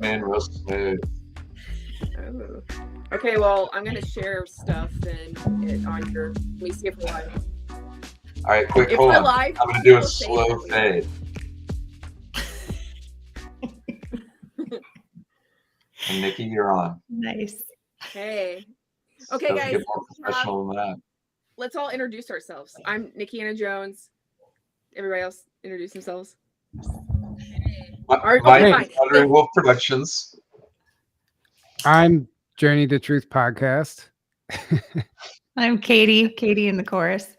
come in real smooth. Oh. Okay, well, I'm gonna share stuff then on your. Let me see if we're live. All right, quick, If hold we're on. live, I'm gonna do a we'll say slow that we are. fade. And Nikki, you're on. Nice. Hey. Okay, Doesn't guys. get more professional than that. Let's all introduce ourselves. I'm Nikkiana Jones. Everybody else introduce themselves. Mike, fine. Pottery Wolf Productions. I'm Journey to Truth Podcast. I'm Katie and the chorus.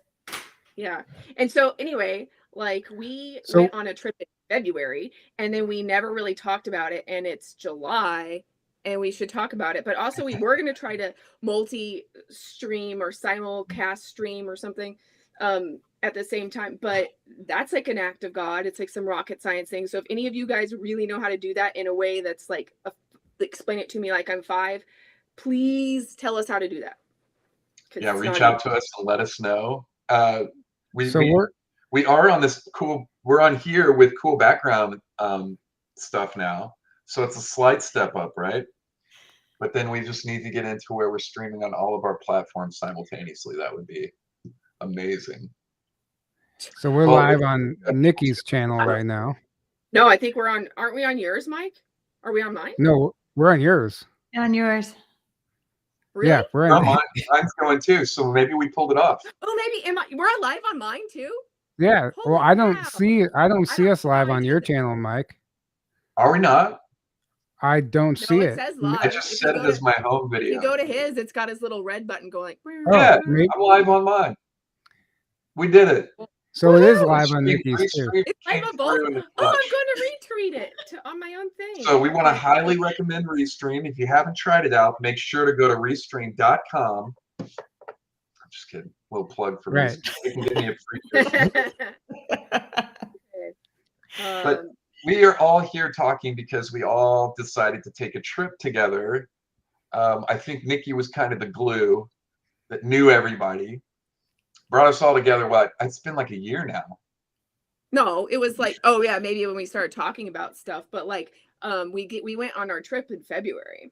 Yeah. And so anyway, like we went on a trip in February and then we never really talked about it, and it's July and we should talk about it. But also we were going to try to multi-stream or simulcast stream or something at the same time, but that's like an act of God. It's like some rocket science thing. So if any of you guys really know how to do that in a way that's like explain it to me like I'm 5, please tell us how to do that. Yeah, reach out to us and let us know. We are on this cool. We're on here with cool background stuff now, so it's a slight step up, right? But then we just need to get into where we're streaming on all of our platforms simultaneously. That would be amazing. So we're live on Nikki's channel right now. No, I think we're on. Aren't we on yours, Mike? Are we on mine? No, we're on yours. On yours. Really? Yeah, we're on mine. Mine's going too. So maybe we pulled it off. Oh, maybe we're live on mine too? Yeah. Holy well, I don't crap. see us live on your channel, Mike. Are we not? I don't see it. Says live. I just set it as my home video. If you go to his, it's got his little red button going like. Yeah, I'm live on mine. We did it. So it is live on Nikki's too. It's live on both. Oh, I'm going to retweet it on my own thing. So we want to highly recommend Restream. If you haven't tried it out, make sure to go to restream.com. I'm just kidding. A little plug for right. You can give me a free But we are all here talking because we all decided to take a trip together. I think Nikki was kind of the glue that knew everybody. Brought us all together. It's been like a year now. No, it was like, oh yeah, maybe when we started talking about stuff, but like we went on our trip in February.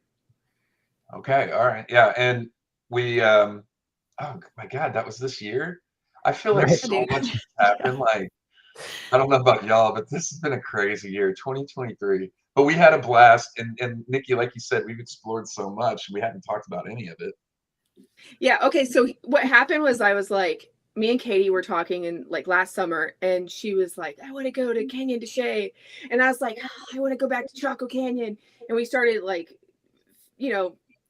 Okay, all right. Yeah, and we oh my God, that was this year. I feel like so much has happened. Like, I don't know about y'all, but this has been a crazy year, 2023. But we had a blast, and Nikki, like you said, we've explored so much. We hadn't talked about any of it. Yeah. Okay. So what happened was I was like, me and Katie were talking in like last summer, and she was like, I want to go to Canyon de Chelly. And I was like, I want to go back to Chaco Canyon. And we started like,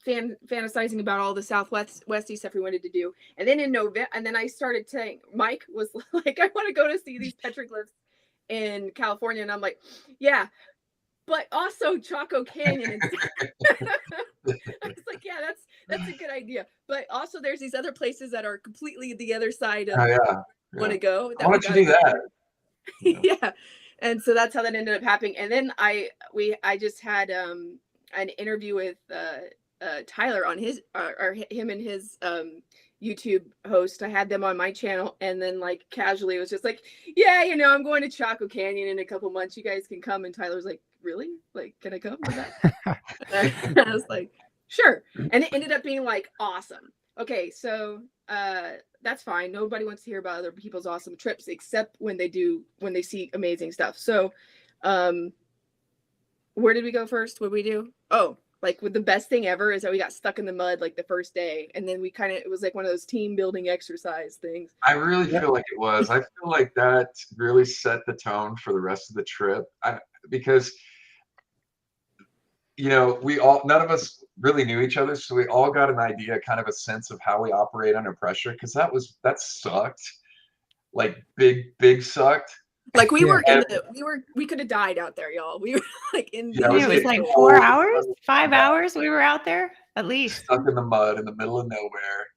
fantasizing about all the Southwesty stuff we wanted to do. And then in November, and then I started saying, Mike was like, I want to go to see these petroglyphs in California. And I'm like, yeah, but also Chaco Canyon. I was like, yeah, that's a good idea. But also there's these other places that are completely the other side of want to go. I want to do that. Yeah. And so that's how that ended up happening. And then I just had an interview with Tyler on his or him and his YouTube host. I had them on my channel, and then like casually it was just like, yeah, I'm going to Chaco Canyon in a couple months. You guys can come. And Tyler's like, really? Like, can I come with that? I was like, sure. And it ended up being like awesome. Okay, so that's fine. Nobody wants to hear about other people's awesome trips except when they see amazing stuff. So where did we go first? What did we do? Oh, like with the best thing ever is that we got stuck in the mud like the first day, and then it was like one of those team building exercise things. I really feel like it was. I feel like that really set the tone for the rest of the trip. Because none of us really knew each other, so we all got an idea, kind of a sense of how we operate under pressure. Because that sucked, like big sucked. Like we could have died out there, y'all. We were like in. Yeah, it was like 4 hours, 5 hours. We were out there at least, stuck in the mud in the middle of nowhere,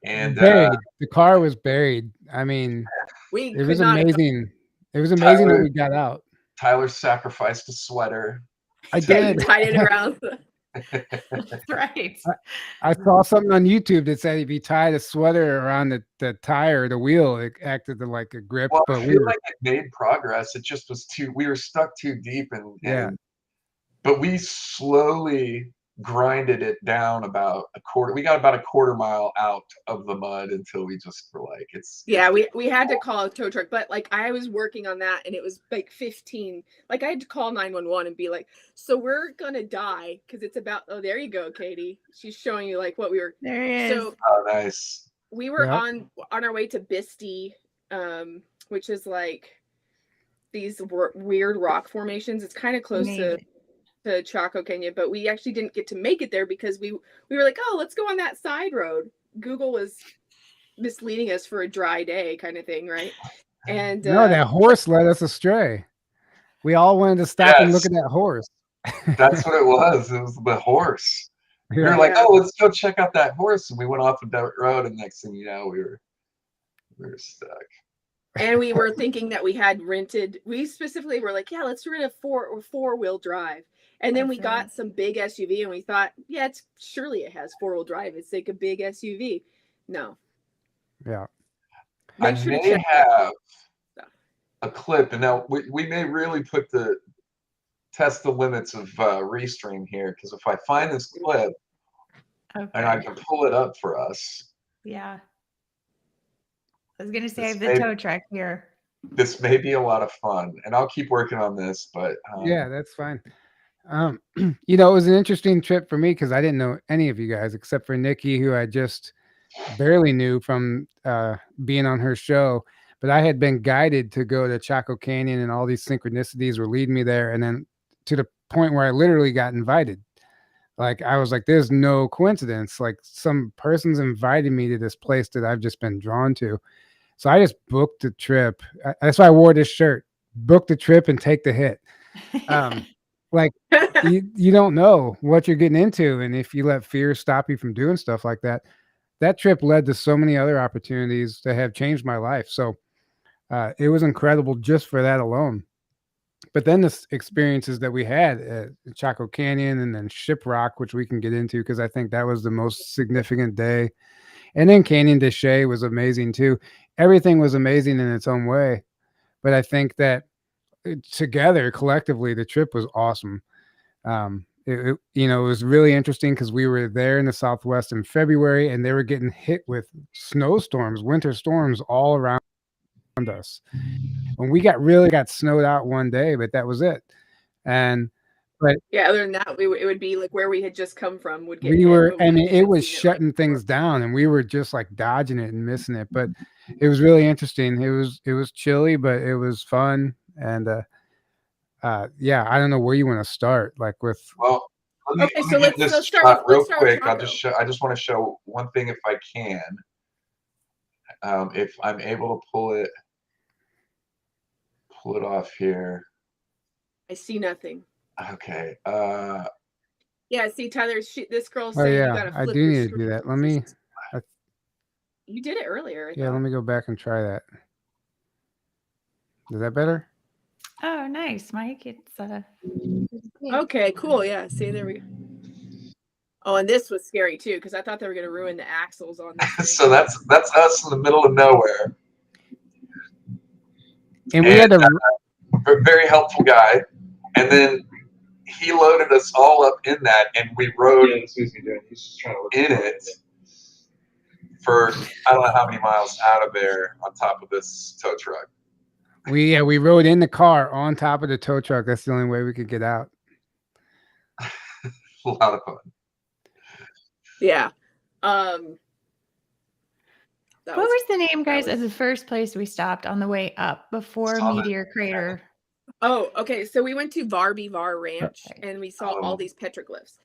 and buried. The car was buried. I mean, it was amazing. It was amazing when we got out. Tyler sacrificed a sweater. I did. Tied it around. Right. I saw something on YouTube that said if you tied a sweater around the tire, the wheel, it acted like a grip. Well, but I feel like it made progress. It just was we were stuck too deep, and but we slowly grinded it down about a quarter. We got about a quarter mile out of the mud until we just were like, we had to call a tow truck, but like I was working on that and it was like 15. Like I had to call 911 and be like, so we're gonna die because it's about. Oh, there you go, Katie. She's showing you like what we were. There he is. So oh, nice. We were on our way to Bisty, which is like these weird rock formations. It's kind of close to Cahokia, but we actually didn't get to make it there because we were like, oh, let's go on that side road. Google was misleading us for a dry day kind of thing, right? And no, that horse led us astray. We all wanted to stop and look at that horse. That's what it was. It was the horse. We were like, oh, let's go check out that horse. And we went off a dirt road, and next thing you know, we were stuck. And we were thinking that we had rented. We specifically were like, yeah, let's rent a four-wheel drive. And then we got some big SUV, and we thought, yeah, surely it has 4-wheel drive. It's like a big SUV. No. Yeah. I may have a clip, and now we may really test the limits of Restream here, because if I find this clip and I can pull it up for us. Yeah. I was going to say I have the tow truck here. This may be a lot of fun, and I'll keep working on this, but yeah, that's fine. You know, it was an interesting trip for me because I didn't know any of you guys except for Nikki, who I just barely knew from being on her show. But I had been guided to go to Chaco Canyon, and all these synchronicities were leading me there. And then to the point where I literally got invited. Like, I was like, there's no coincidence. Like, some person's invited me to this place that I've just been drawn to. So I just booked the trip. That's why I wore this shirt. Book the trip and take the hit. Like, you don't know what you're getting into. And if you let fear stop you from doing stuff like that, that trip led to so many other opportunities that have changed my life. So it was incredible just for that alone. But then the experiences that we had at Chaco Canyon and then Shiprock, which we can get into because I think that was the most significant day. And then Canyon de Chelly was amazing too. Everything was amazing in its own way. But I think that together, collectively, the trip was awesome. It was really interesting because we were there in the Southwest in February, and they were getting hit with snowstorms, winter storms all around us. And we got snowed out one day, but that was it. But yeah, other than that, it would be like where we had just come from would get. It was shutting things down, and we were just like dodging it and missing it. But it was really interesting. It was chilly, but it was fun. And yeah, I don't know where you want to start. Like with okay, so let's start real quick. I just want to show one thing if I can. If I'm able to pull it off here. I see nothing. Okay. Yeah, see, Tyler, this girl's saying you gotta flip I do need to do that. Let me. You did it earlier. Let me go back and try that. Is that better? Oh, nice, Mike. It's okay, cool. Yeah, see, there we go. Oh, and this was scary too because I thought they were gonna ruin the axles on this. So that's us in the middle of nowhere. And we had a very helpful guy, and then he loaded us all up in that, and we rode in it for I don't know how many miles out of there on top of this tow truck. We rode in the car on top of the tow truck. That's the only way we could get out. A lot of fun. Yeah. What was the name, guys, of the first place we stopped on the way up before Meteor Crater? Oh, okay. So we went to Var Ranch and we saw all these petroglyphs.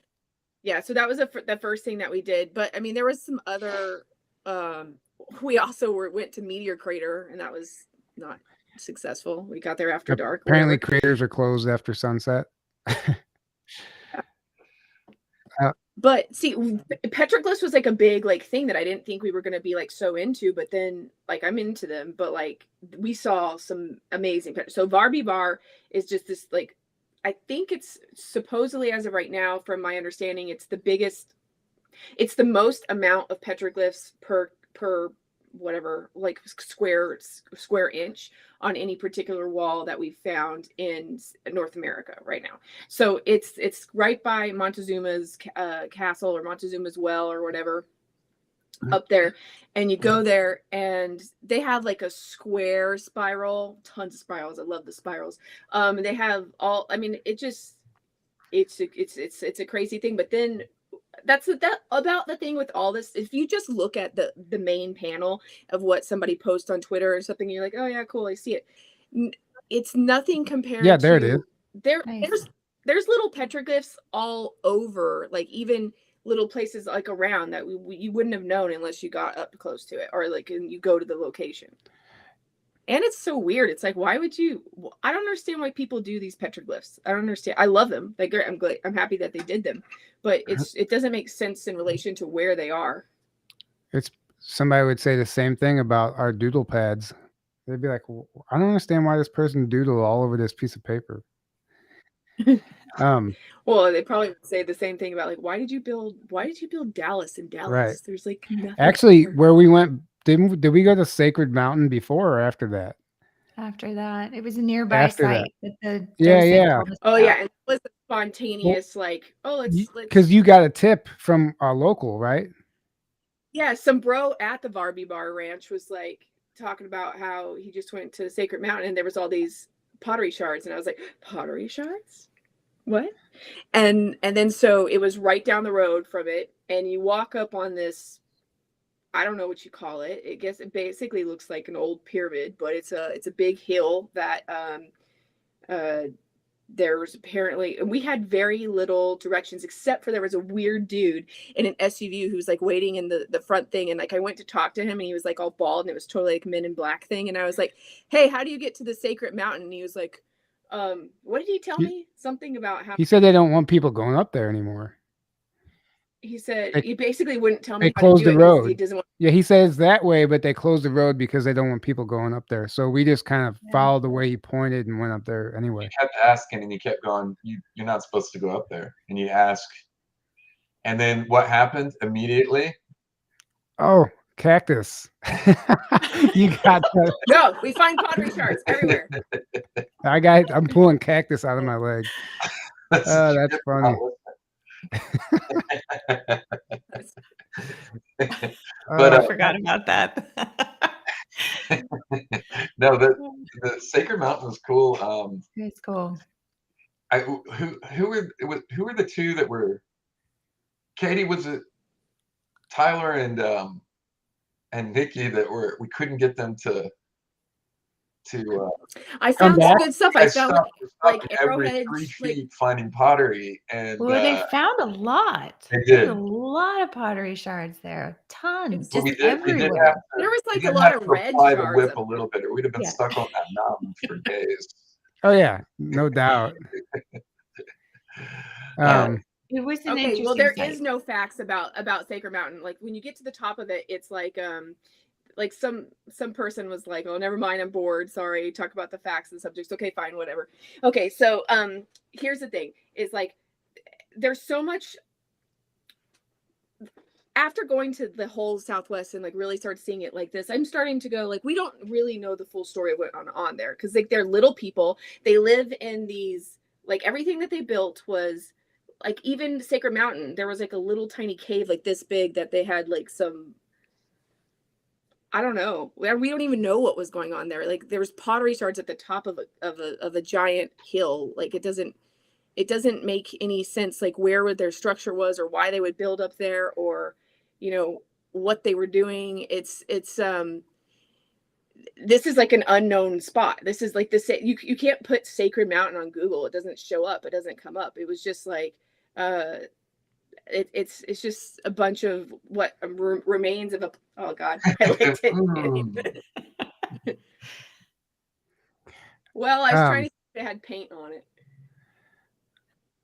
Yeah, so that was the first thing that we did. But I mean, there was some other. We also went to Meteor Crater, and that was not successful. We got there after dark. Apparently, craters are closed after sunset. But see, petroglyphs was like a big thing that I didn't think we were going to be so into, but then I'm into them. But we saw some amazing. So Var is just this I think it's supposedly as of right now, from my understanding, it's the biggest. It's the most amount of petroglyphs per whatever, like square inch on any particular wall that we found in North America right now. So it's right by Montezuma's castle or Montezuma's well or whatever up there, and you go there and they have like a square spiral, tons of spirals. I love the spirals. They have all, I mean, it just, it's a crazy thing. But then that's about the thing with all this. If you just look at the main panel of what somebody posts on Twitter or something, you're like, oh yeah, cool, I see it. It's nothing compared to, there it is. There's little petroglyphs all over, like even little places like around that you wouldn't have known unless you got up close to it, or like, and you go to the location. And it's so weird. It's like, why would you? I don't understand why people do these petroglyphs. I don't understand. I love them. Like, I'm happy that they did them, but it doesn't make sense in relation to where they are. It's somebody would say the same thing about our doodle pads. They'd be like, well, I don't understand why this person doodled all over this piece of paper. Well, they probably would say the same thing about like, why did you build Dallas in Dallas? Right. There's like nothing. Actually, where we went, did we go to Sacred Mountain before or after that? After that, it was a nearby site. Yeah. Oh yeah, and it was a spontaneous, like, oh, let's because you got a tip from a local, right? Yeah, some bro at the Barbie Bar Ranch was like talking about how he just went to Sacred Mountain and there was all these pottery shards, and I was like, pottery shards? What? And then so it was right down the road from it, and you walk up on this, I don't know what you call it. I guess it basically looks like an old pyramid, but it's a big hill that there was apparently, and we had very little directions except for there was a weird dude in an SUV who was like waiting in the front thing, and like I went to talk to him and he was like all bald and it was totally like Men in Black thing, and I was like, hey, how do you get to the Sacred Mountain? And he was like, what did he tell me? Something about how he said they don't want people going up there anymore. He said he basically wouldn't tell me they how closed to do the it road. he doesn't want. Yeah, he says that way, but they closed the road because they don't want people going up there. So we just kind of followed the way he pointed and went up there anyway. You kept asking and you kept going, you're not supposed to go up there. And you ask. And then what happened immediately? Oh, cactus. You got that. No, we find pottery shards everywhere. I'm pulling cactus out of my leg. That's funny. But I forgot about that. No, the Sacred Mountain was cool. It's cool. Who were the two that were? Katie, was it Tyler and Nikki that we couldn't get them to I found some good stuff. I found like every arrowheads, 3 feet finding pottery, and they found a lot. They did. A lot of pottery shards there, tons, just everywhere. There was like a lot of red shards. The whip a little bit, or we'd have been stuck on that mountain for days. Oh yeah, no doubt. It was an interesting well, there site. is no facts about Sacred Mountain. Like when you get to the top of it, it's like some person was like, oh, never mind, I'm bored, sorry, talk about the facts and subjects. Okay, fine, whatever. Okay, so here's the thing, is like there's so much. After going to the whole Southwest and like really start seeing it like this, I'm starting to go like, we don't really know the full story of what went on there, because like they're little people. They live in these, like everything that they built was like, even Sacred Mountain, there was like a little tiny cave like this big that they had like some, I don't know. We don't even know what was going on there. Like there was pottery shards at the top of a giant hill. Like it doesn't make any sense, like where their structure was or why they would build up there, or what they were doing. It's this is like an unknown spot. This is like this. You can't put Sacred Mountain on Google. It doesn't show up. It doesn't come up. It was just like it's just a bunch of what remains of a. Oh God, I liked it. Well, I was trying to see if it had paint on it.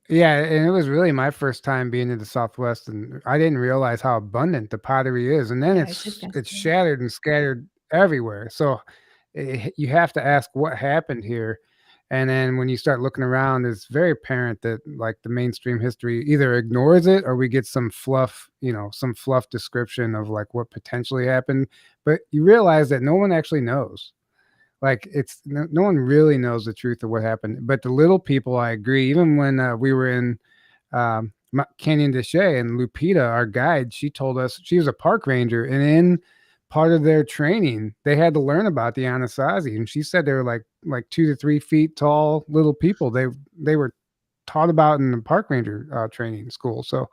Yeah, and it was really my first time being in the Southwest, and I didn't realize how abundant the pottery is. And then it's shattered and scattered everywhere. So you have to ask what happened here. And then when you start looking around, it's very apparent that like the mainstream history either ignores it or we get some fluff, some fluff description of like what potentially happened. But you realize that no one actually knows. Like no one really knows the truth of what happened. But the little people, I agree. Even when we were in Canyon de Chelly, and Lupita, our guide, she told us she was a park ranger, and in part of their training, they had to learn about the Anasazi, and she said they were like 2 to 3 feet tall little people. They were taught about in the park ranger training school. So,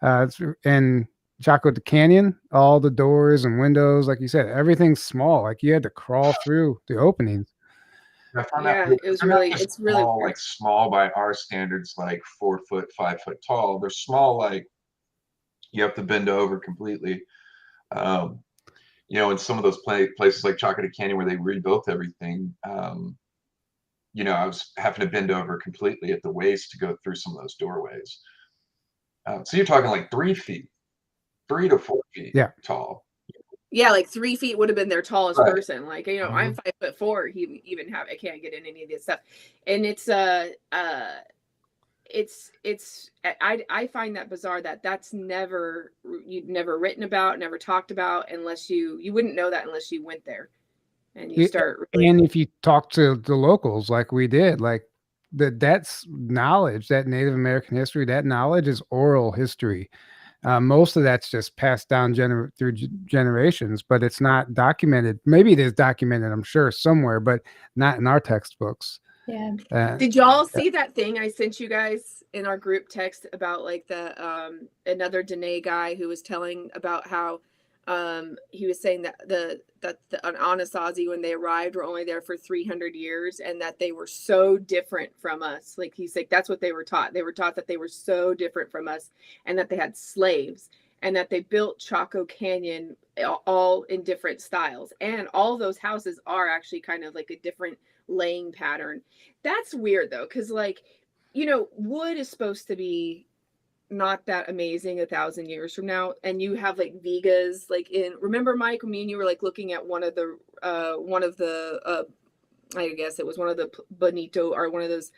and Chaco the Canyon, all the doors and windows, like you said, everything's small. Like you had to crawl through the openings. It's really small, like small by our standards, like 4 foot, 5 foot tall. They're small, like you have to bend over completely. In some of those places like Chaco Canyon where they rebuilt everything, I was having to bend over completely at the waist to go through some of those doorways. So you're talking like 3 to 4 feet tall. Yeah, like 3 feet would have been their tallest person. Like, I'm 5'4". I can't get in any of this stuff. And I find that bizarre that's you'd never written about, never talked about, unless you wouldn't know that unless you went there and you start. And if you talk to the locals, like we did, like that's knowledge, that Native American history, that knowledge is oral history. Most of that's just passed down through generations, but it's not documented. Maybe it is documented, I'm sure, somewhere, but not in our textbooks. Yeah. Did y'all see that thing I sent you guys in our group text about like the another Dene guy who was telling about how he was saying that the Anasazi, when they arrived, were only there for 300 years and that they were so different from us. Like he's like, that's what they were taught. They were taught that they were so different from us and that they had slaves and that they built Chaco Canyon all in different styles. And all of those houses are actually kind of like a different laying pattern. That's weird though, because like, wood is supposed to be not that amazing 1,000 years from now, and you have like vigas remember Mike, me and you were like looking at one of the I guess it was one of the Bonito or one of those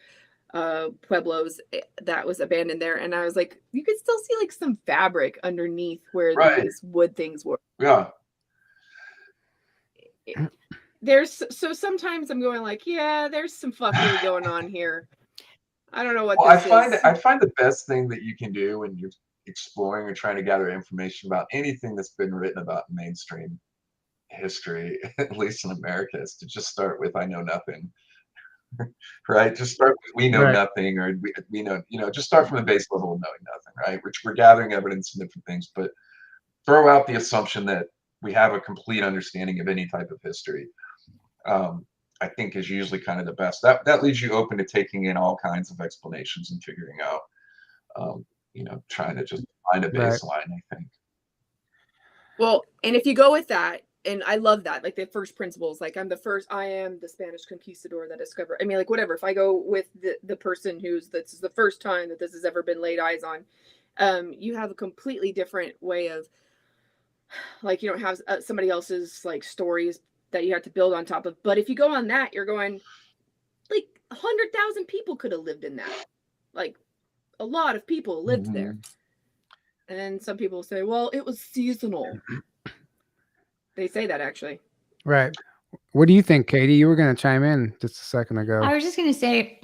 pueblos that was abandoned there, and I was like, you could still see like some fabric underneath where these wood things were. So sometimes I'm going like, there's some fuckery going on here. I don't know what this is. I find the best thing that you can do when you're exploring or trying to gather information about anything that's been written about mainstream history, at least in America, is to just start with I know nothing. Right? Just start with we know nothing, or we know, just start from the base level of knowing nothing, right? Which we're gathering evidence and different things, but throw out the assumption that we have a complete understanding of any type of history. I think is usually kind of the best. That leaves you open to taking in all kinds of explanations and figuring out, trying to just find a baseline, I think. Well, and if you go with that, and I love that, like the first principles, like I am the Spanish conquistador that discovered, like whatever, if I go with the person this is the first time that this has ever been laid eyes on, you have a completely different way of, like, you don't have somebody else's like stories that you have to build on top of. But if you go on that, you're going like 100,000 people could have lived in that. Like a lot of people lived there. And then some people say, well, it was seasonal. They say that actually. Right. What do you think, Katie? You were going to chime in just a second ago. I was just going to say,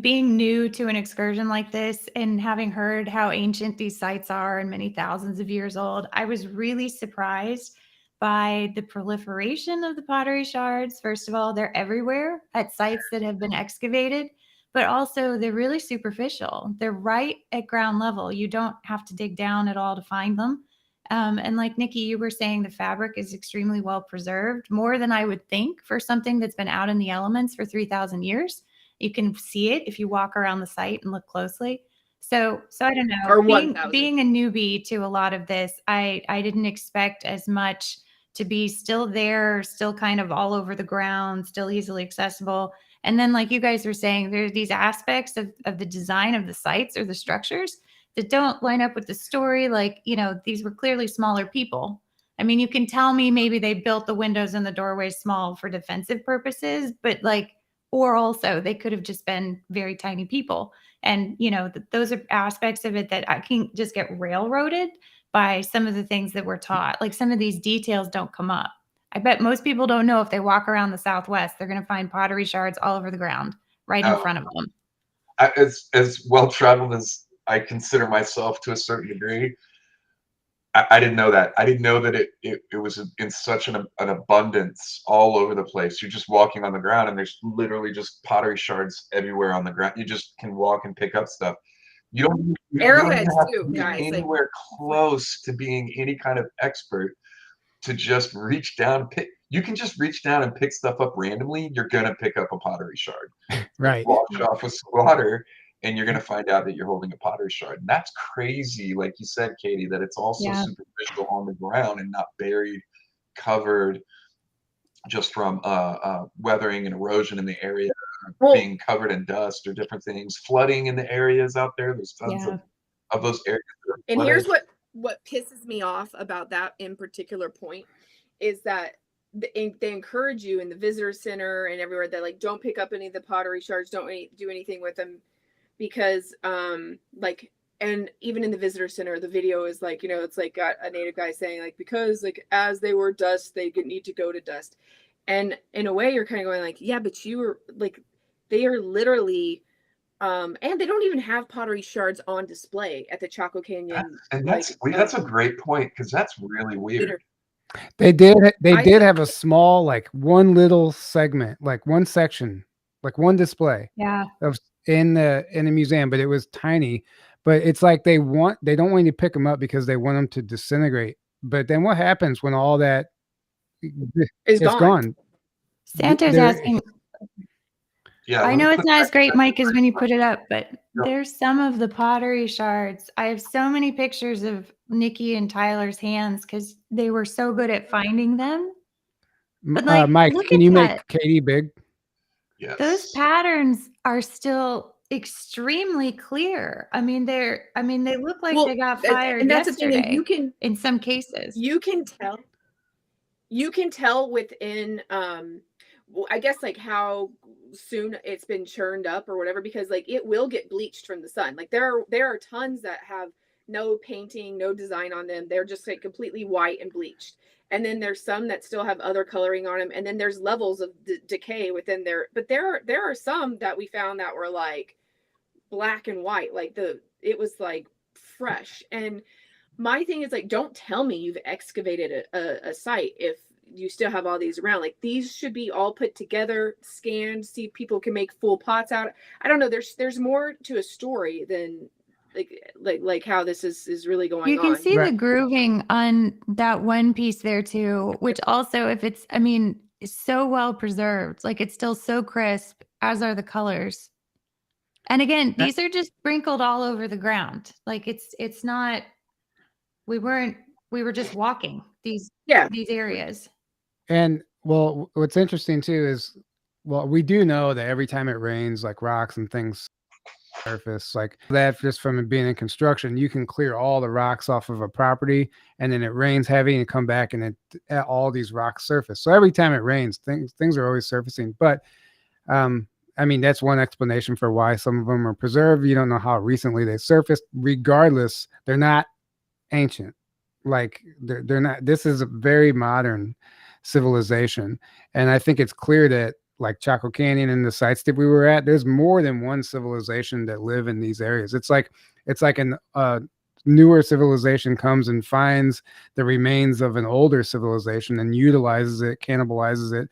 being new to an excursion like this and having heard how ancient these sites are and many thousands of years old, I was really surprised by the proliferation of the pottery shards. First of all, they're everywhere at sites that have been excavated, but also they're really superficial. They're right at ground level. You don't have to dig down at all to find them. And like Nikki, you were saying, the fabric is extremely well preserved, more than I would think for something that's been out in the elements for 3,000 years. You can see it if you walk around the site and look closely. So I don't know. Or being a newbie to a lot of this, I didn't expect as much to be still there, still kind of all over the ground, still easily accessible. And then, like you guys were saying, there's these aspects of the design of the sites or the structures that don't line up with the story. Like, these were clearly smaller people. You can tell me maybe they built the windows and the doorways small for defensive purposes, but like, Or also they could have just been very tiny people. And, you know, those are aspects of it that I can just get railroaded by some of the things that we're taught. Like some of these details don't come up. I bet most people don't know if they walk around the Southwest, they're going to find pottery shards all over the ground right in front of them. As well-traveled as I consider myself to a certain degree, I didn't know that. I didn't know that it was in such an abundance all over the place. You're just walking on the ground and there's literally just pottery shards everywhere on the ground. You just can walk and pick up stuff. You don't Arrowheads have too, to be guys. anywhere close to being any kind of expert to just reach down, you can just reach down and pick stuff up randomly. You're gonna pick up a pottery shard. Right. Wash off with some water, and you're gonna find out that you're holding a pottery shard. And that's crazy, like you said, Katie, that it's also superficial on the ground and not buried, covered, just from weathering and erosion in the area, being covered in dust or different things, flooding in the areas out there. There's tons of those areas. And here's what pisses me off about that in particular point is that they encourage you in the visitor center and everywhere that like don't pick up any of the pottery shards, don't do anything with them, because like, and even in the visitor center the video is like, you know, it's like got a native guy saying like, because like as they were dust they need to go to dust, and in a way you're kind of going like, yeah, but you were like, they are literally and they don't even have pottery shards on display at the Chaco Canyon. That's a great point, because that's really weird. They did have a small, like one little segment, like one section, like one display. Yeah. Of in the museum, but it was tiny. But it's like they don't want you to pick them up because they want them to disintegrate. But then what happens when all that is gone? Santa's asking. Yeah, I know it's not as great, Mike, as when you put it up, but there's some of the pottery shards. I have so many pictures of Nikki and Tyler's hands because they were so good at finding them. But like, Mike, can you make Katie big? Yes. Those patterns are still extremely clear. I mean, they look like they got fired and that's yesterday. The thing, you can, in some cases, you can tell within I guess like how soon it's been churned up or whatever, because like it will get bleached from the sun. Like there are tons that have no painting, no design on them. They're just like completely white and bleached. And then there's some that still have other coloring on them. And then there's levels of decay within there. But there are some that we found that were like black and white. Like it was like fresh. And my thing is like, don't tell me you've excavated a site if you still have all these around. Like these should be all put together, scanned, see if people can make full pots out. I don't know. There's more to a story than like how this is really going on. You can see the grooving on that one piece there too, which also, if it's, I mean, is so well preserved. Like it's still so crisp, as are the colors. And again, these are just sprinkled all over the ground. Like it's not, we were just walking these areas. And well, what's interesting too is, well, we do know that every time it rains, like rocks and things surface like that, just from it being in construction, you can clear all the rocks off of a property, and then it rains heavy and come back and all these rocks surface. So every time it rains, things are always surfacing. But I mean, that's one explanation for why some of them are preserved. You don't know how recently they surfaced. Regardless, they're not ancient. Like they're not. This is a very modern civilization, and I think it's clear that like Chaco Canyon and the sites that we were at, there's more than one civilization that live in these areas. It's like a newer civilization comes and finds the remains of an older civilization and utilizes it, cannibalizes it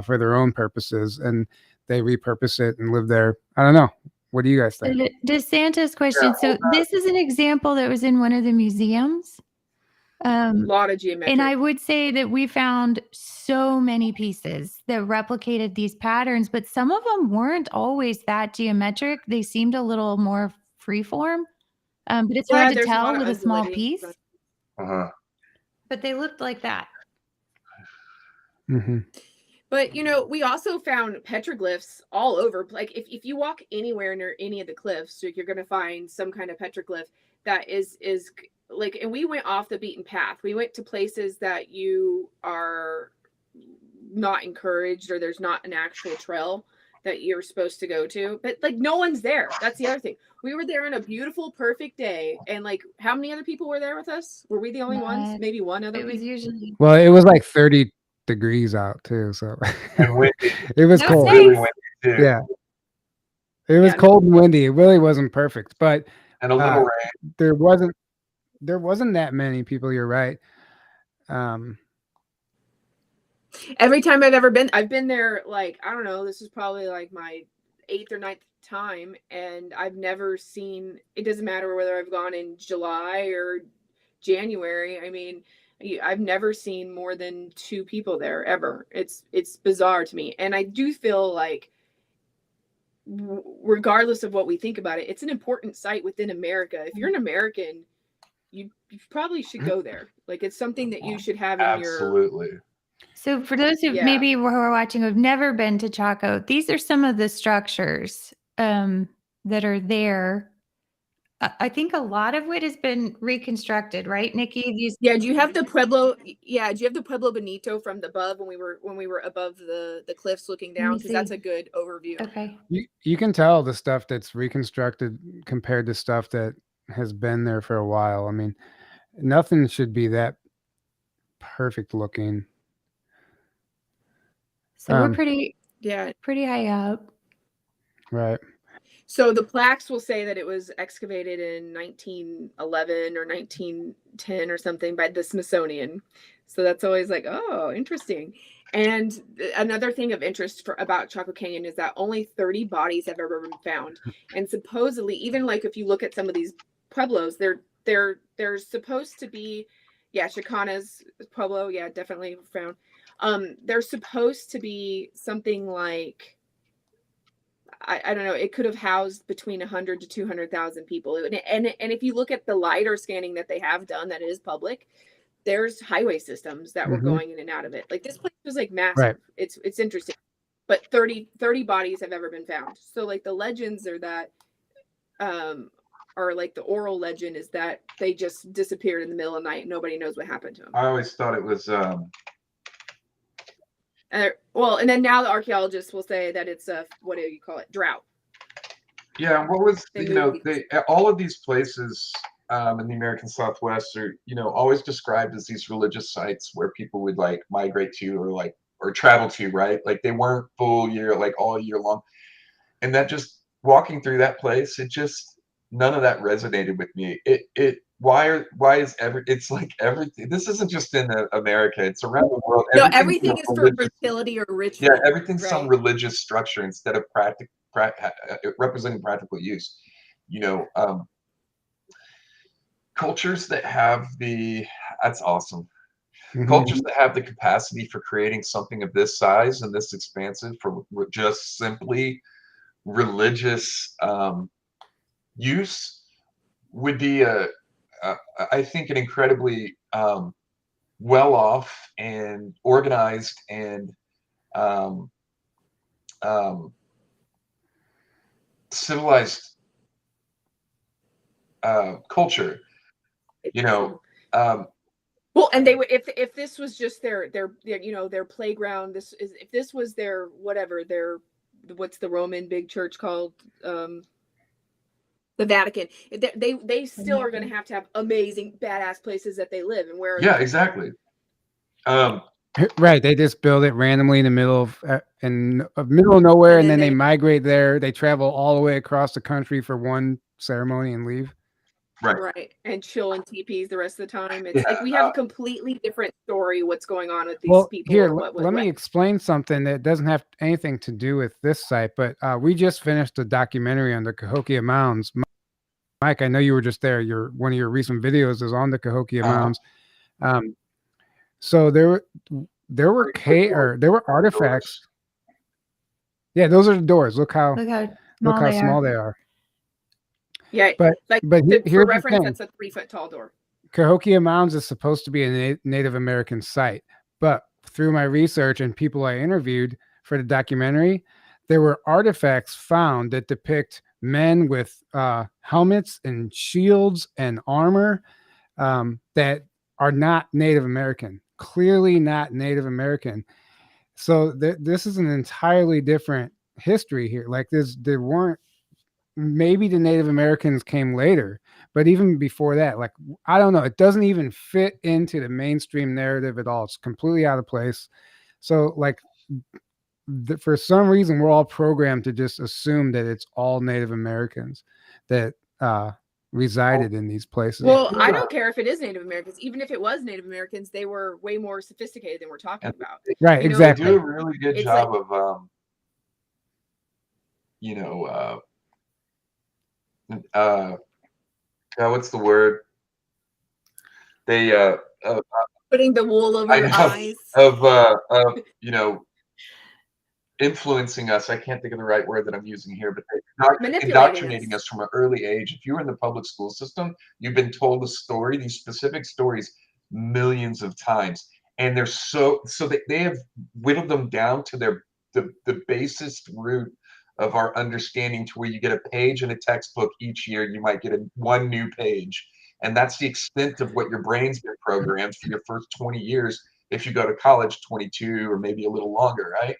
for their own purposes, and they repurpose it and live there. I don't know. What do you guys think? To Santa's question, so this is an example that was in one of the museums. A lot of geometric. And I would say that we found so many pieces that replicated these patterns, but some of them weren't always that geometric. They seemed a little more freeform, but it's hard to tell with a small piece. But they looked like that. Mm-hmm. But, you know, we also found petroglyphs all over. Like if you walk anywhere near any of the cliffs, you're going to find some kind of petroglyph that is like, and we went off the beaten path. We went to places that you are not encouraged, or there's not an actual trail that you're supposed to go to, but like no one's there. That's the other thing. We were there on a beautiful, perfect day, and like how many other people were there with us? Were we the only ones? Maybe one other. It was usually. Well, it was like 30 degrees out too, so and windy. It was cold. Really windy too. Yeah, it was cold and windy. It really wasn't perfect, but and a little rain. There wasn't that many people. You're right. Every time I've been there, like, I don't know, this is probably like my 8th or 9th time, and I've never seen, it doesn't matter whether I've gone in July or January. I mean, I've never seen more than 2 people there ever. It's bizarre to me. And I do feel like, regardless of what we think about it, it's an important site within America. If you're an American, you probably should go there. Like, it's something that you should have in your. Absolutely. So for those who maybe who are watching who've never been to Chaco, these are some of the structures that are there. I think a lot of it has been reconstructed, right, Nikki? Do you have the Pueblo? Yeah, do you have the Pueblo Bonito from above when we were above the cliffs looking down? Because that's a good overview. Okay. You can tell the stuff that's reconstructed compared to stuff that has been there for a while. I mean, nothing should be that perfect looking. So we're pretty high up. Right. So the plaques will say that it was excavated in 1911 or 1910 or something by the Smithsonian. So that's always like, oh, interesting. And another thing of interest about Chaco Canyon is that only 30 bodies have ever been found. And supposedly, even like if you look at some of these pueblos, they're supposed to be, Chicana's Pueblo, definitely found. They're supposed to be something like, I don't know, it could have housed between 100 to 200,000 people. And if you look at the LiDAR scanning that they have done, that is public, there's highway systems that were going in and out of it. Like, this place was like massive. Right. It's interesting. But 30 bodies have ever been found. So like the legends are that, or like the oral legend is that they just disappeared in the middle of the night. Nobody knows what happened to them. I always thought it was and then now the archaeologists will say that it's a, what do you call it, drought. Yeah, what was all of these places in the American Southwest are always described as these religious sites where people would like migrate to or travel to, right? Like they weren't full year, like all year long, and that just walking through that place, it just none of that resonated with me. Why is it's like everything, this isn't just in America, it's around the world. Everything is for fertility or ritual. Yeah, everything's some religious structure instead of representing practical use. Cultures that have that's awesome. Cultures that have the capacity for creating something of this size and this expansive for just simply religious use would be I think an incredibly well off and organized and civilized culture. Well, and they would, if this was just their playground, if this was their whatever, what's the Roman big church called, the Vatican, they still are going to have amazing badass places that they live and where. Exactly. Right, they just build it randomly in the middle of nowhere, and then they migrate there. They travel all the way across the country for one ceremony and leave. Right, and chill in teepees the rest of the time. It's like we have a completely different story. What's going on with these people? Here, let me explain something that doesn't have anything to do with this site, but we just finished a documentary on the Cahokia Mounds. Mike, I know you were just there. One of your recent videos is on the Cahokia Mounds. So there were artifacts. Yeah, those are the doors. Look how small they are. Yeah, but for reference, that's a 3-foot tall door. Cahokia Mounds is supposed to be a Native American site, but through my research and people I interviewed for the documentary, there were artifacts found that depict men with helmets and shields and armor that are not Native American, clearly not Native American. So this is an entirely different history here. Like there weren't, maybe the Native Americans came later, but even before that, like, I don't know, it doesn't even fit into the mainstream narrative at all. It's completely out of place. So like for some reason, we're all programmed to just assume that it's all Native Americans that resided in these places. Well, I don't care if it is Native Americans. Even if it was Native Americans, they were way more sophisticated than we're talking about. Right, exactly. They do a really good job of, what's the word? They putting the wool over your eyes of influencing us. I can't think of the right word that I'm using here, but indoctrinating us from an early age. If you were in the public school system, you've been told these specific stories millions of times, and they're so they have whittled them down to the basest root of our understanding, to where you get a page in a textbook each year. You might get one new page, and that's the extent of what your brain's been programmed for your first 20 years. If you go to college, 22 or maybe a little longer, right?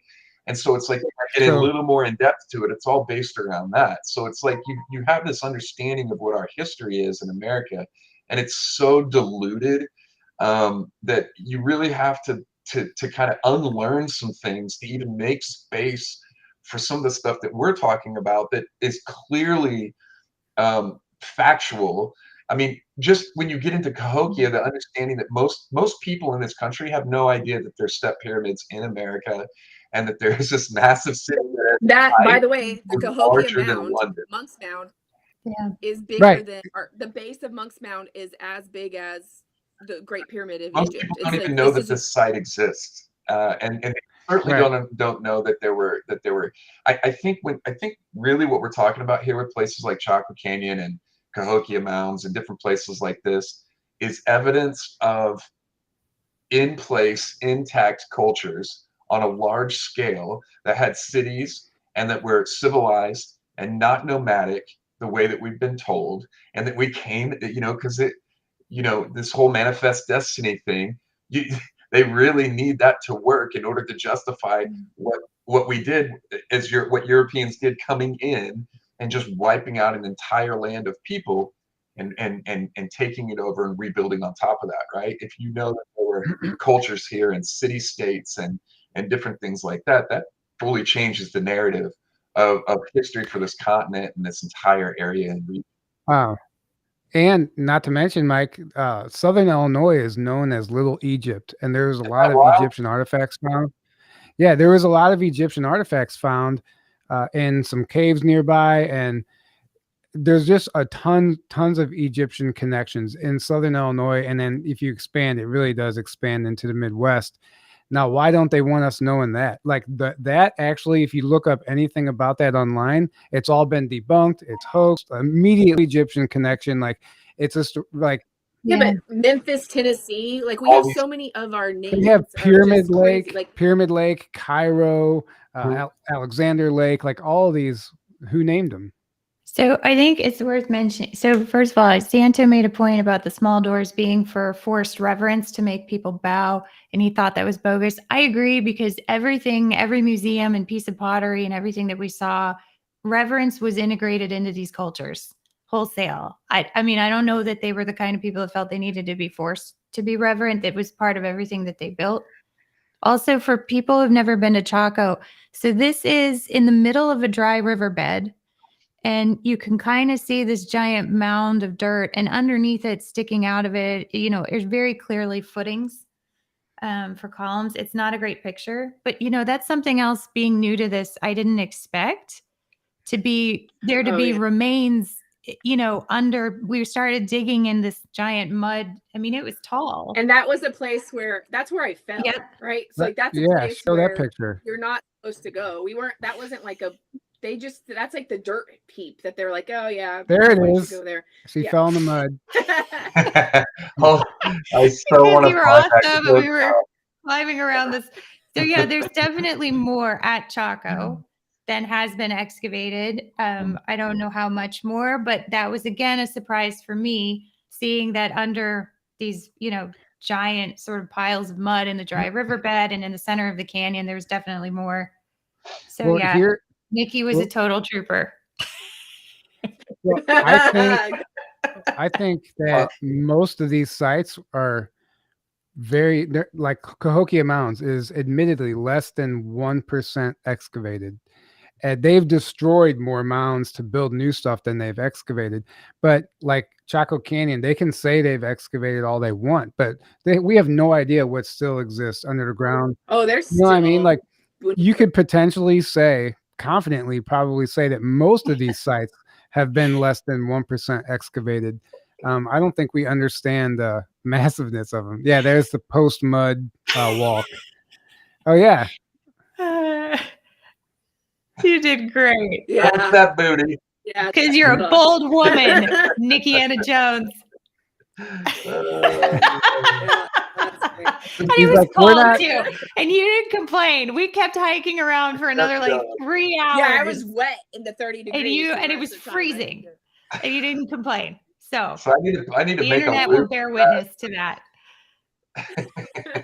And so it's like getting a little more in depth to it. It's all based around that. So it's like you have this understanding of what our history is in America, and it's so diluted that you really have to kind of unlearn some things to even make space for some of the stuff that we're talking about that is clearly factual. I mean, just when you get into Cahokia, the understanding that most people in this country have no idea that there's step pyramids in America, and that there's this massive city that, by the way, the Cahokia Mound, Monk's Mound, is bigger than the base of Monk's Mound is as big as the Great Pyramid of Egypt. People don't even know that this site exists, and they certainly don't know that there were I think really what we're talking about here with places like Chaco Canyon and Cahokia Mounds and different places like this is evidence of in place, intact cultures on a large scale that had cities and that were civilized and not nomadic the way that we've been told, and that we came, because this whole manifest destiny thing, they really need that to work in order to justify what we did what Europeans did coming in and just wiping out an entire land of people and taking it over and rebuilding on top of that, right? If you know that there were cultures here and city states and different things like that, that fully changes the narrative of history for this continent and this entire area and region. Wow. And not to mention, Mike, Southern Illinois is known as Little Egypt, and there's a lot of Egyptian artifacts found. Yeah, there was a lot of Egyptian artifacts found in some caves nearby, and there's just tons of Egyptian connections in Southern Illinois. And then if you expand, it really does expand into the Midwest. Now, why don't they want us knowing that? Like that actually, if you look up anything about that online, it's all been debunked. It's hoaxed. Immediately Egyptian connection. Like it's just like. Yeah, but Memphis, Tennessee, like we have so many of our names. We have Pyramid Lake, Pyramid Lake, Cairo, Alexander Lake, like all these. Who named them? So I think it's worth mentioning. So first of all, Santo made a point about the small doors being for forced reverence to make people bow, and he thought that was bogus. I agree, because every museum and piece of pottery and everything that we saw, reverence was integrated into these cultures wholesale. I mean, I don't know that they were the kind of people that felt they needed to be forced to be reverent. It was part of everything that they built. Also, for people who've never been to Chaco, so this is in the middle of a dry riverbed. And you can kind of see this giant mound of dirt, and underneath it, sticking out of it, there's very clearly footings for columns. It's not a great picture, but that's something else being new to this. I didn't expect to be there to be remains, we started digging in this giant mud. I mean, it was tall. And that was a place that's where I fell, right? So that's a place show where that picture. You're not supposed to go. That wasn't like that's like the dirt heap that they're like, oh yeah, there it is. Go there. She fell in the mud. Oh, I so want to. We were awesome, and we were climbing around this. So yeah, there's definitely more at Chaco than has been excavated. I don't know how much more, but that was again a surprise for me, seeing that under these, giant sort of piles of mud in the dry riverbed and in the center of the canyon, there was definitely more. So Nikki was a total trooper. Well, I think that most of these sites are like Cahokia Mounds is admittedly less than 1% excavated. And they've destroyed more mounds to build new stuff than they've excavated. But like Chaco Canyon, they can say they've excavated all they want, but we have no idea what still exists under the ground. Oh, there's you know what I mean? Like you could potentially confidently probably say that most of these sites have been less than 1% excavated. I don't think we understand the massiveness of them. Yeah, there's the post mud walk. Oh yeah. You did great. Yeah. What's that booty? Yeah, because you're a bold woman, Nikkiana Jones. And it was cold too, and you didn't complain. We kept hiking around for another like 3 hours. Yeah, I was wet in the 30 degrees, and it was freezing, and you didn't complain. So I need to the make internet will bear witness to that.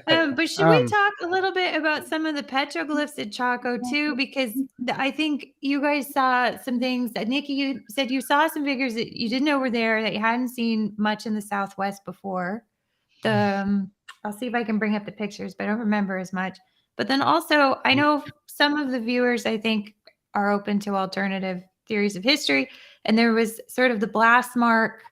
But should we talk a little bit about some of the petroglyphs at Chaco too? Because I think you guys saw some things that Nikki, you said you saw some figures that you didn't know were there, that you hadn't seen much in the Southwest before. I'll see if I can bring up the pictures, but I don't remember as much. But then also, I know some of the viewers, I think, are open to alternative theories of history. And there was sort of the blast mark.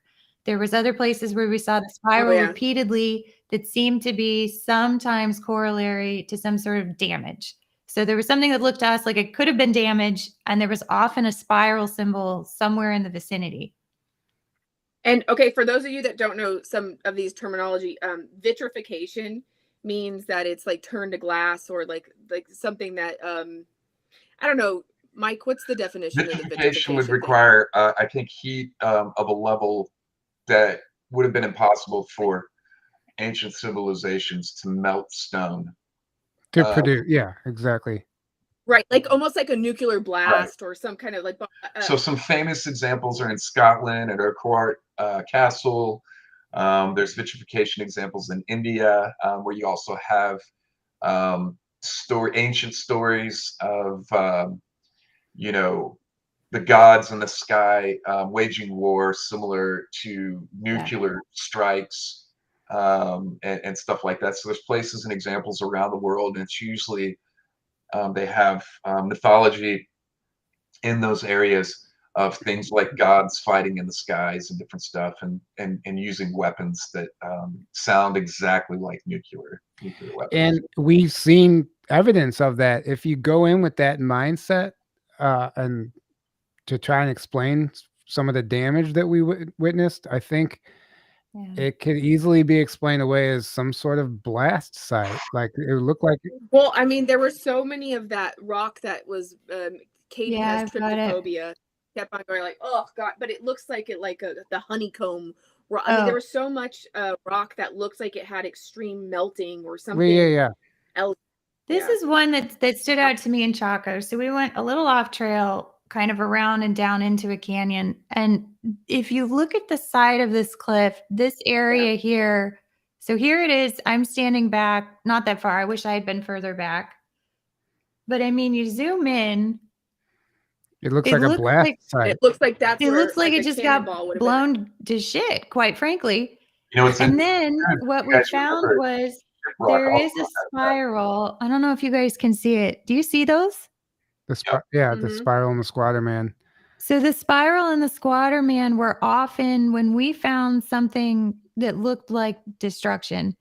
There was other places where we saw the spiral repeatedly that seemed to be sometimes corollary to some sort of damage. So there was something that looked to us like it could have been damage, and there was often a spiral symbol somewhere in the vicinity. And okay, for those of you that don't know some of these terminology, vitrification means that it's like turned to glass, or like something that I don't know. Mike, what's the definition of the vitrification? Would require, I think, heat of a level that would have been impossible for ancient civilizations to melt stone to produce. Yeah, exactly. Right, like almost like a nuclear blast, or some kind of like. So some famous examples are in Scotland at Urquhart Castle. There's vitrification examples in India, where you also have ancient stories of the gods in the sky waging war, similar to nuclear strikes and stuff like that. So there's places and examples around the world, and it's usually they have mythology in those areas of things like gods fighting in the skies and different stuff, and using weapons that sound exactly like nuclear weapons. And we've seen evidence of that. If you go in with that mindset and to try and explain some of the damage that we witnessed, I think it could easily be explained away as some sort of blast site. Like it looked like. Well, I mean, there were so many of that rock that was Katie has trypophobia. Kept on going like, oh god, but it looks like the honeycomb. I mean, there was so much rock that looks like it had extreme melting or something. Yeah. This is one that stood out to me in Chaco. So we went a little off trail, kind of around and down into a canyon. And if you look at the side of this cliff, this area here, so here it is. I'm standing back, not that far. I wish I had been further back. But I mean, you zoom in. It looks like a blast site. It looks like it looks like it just got blown to shit, quite frankly. And then what we found was there is a spiral. I don't know if you guys can see it. Do you see those? The spiral and the squatter man. So the spiral and the squatter man were often, when we found something that looked like destruction,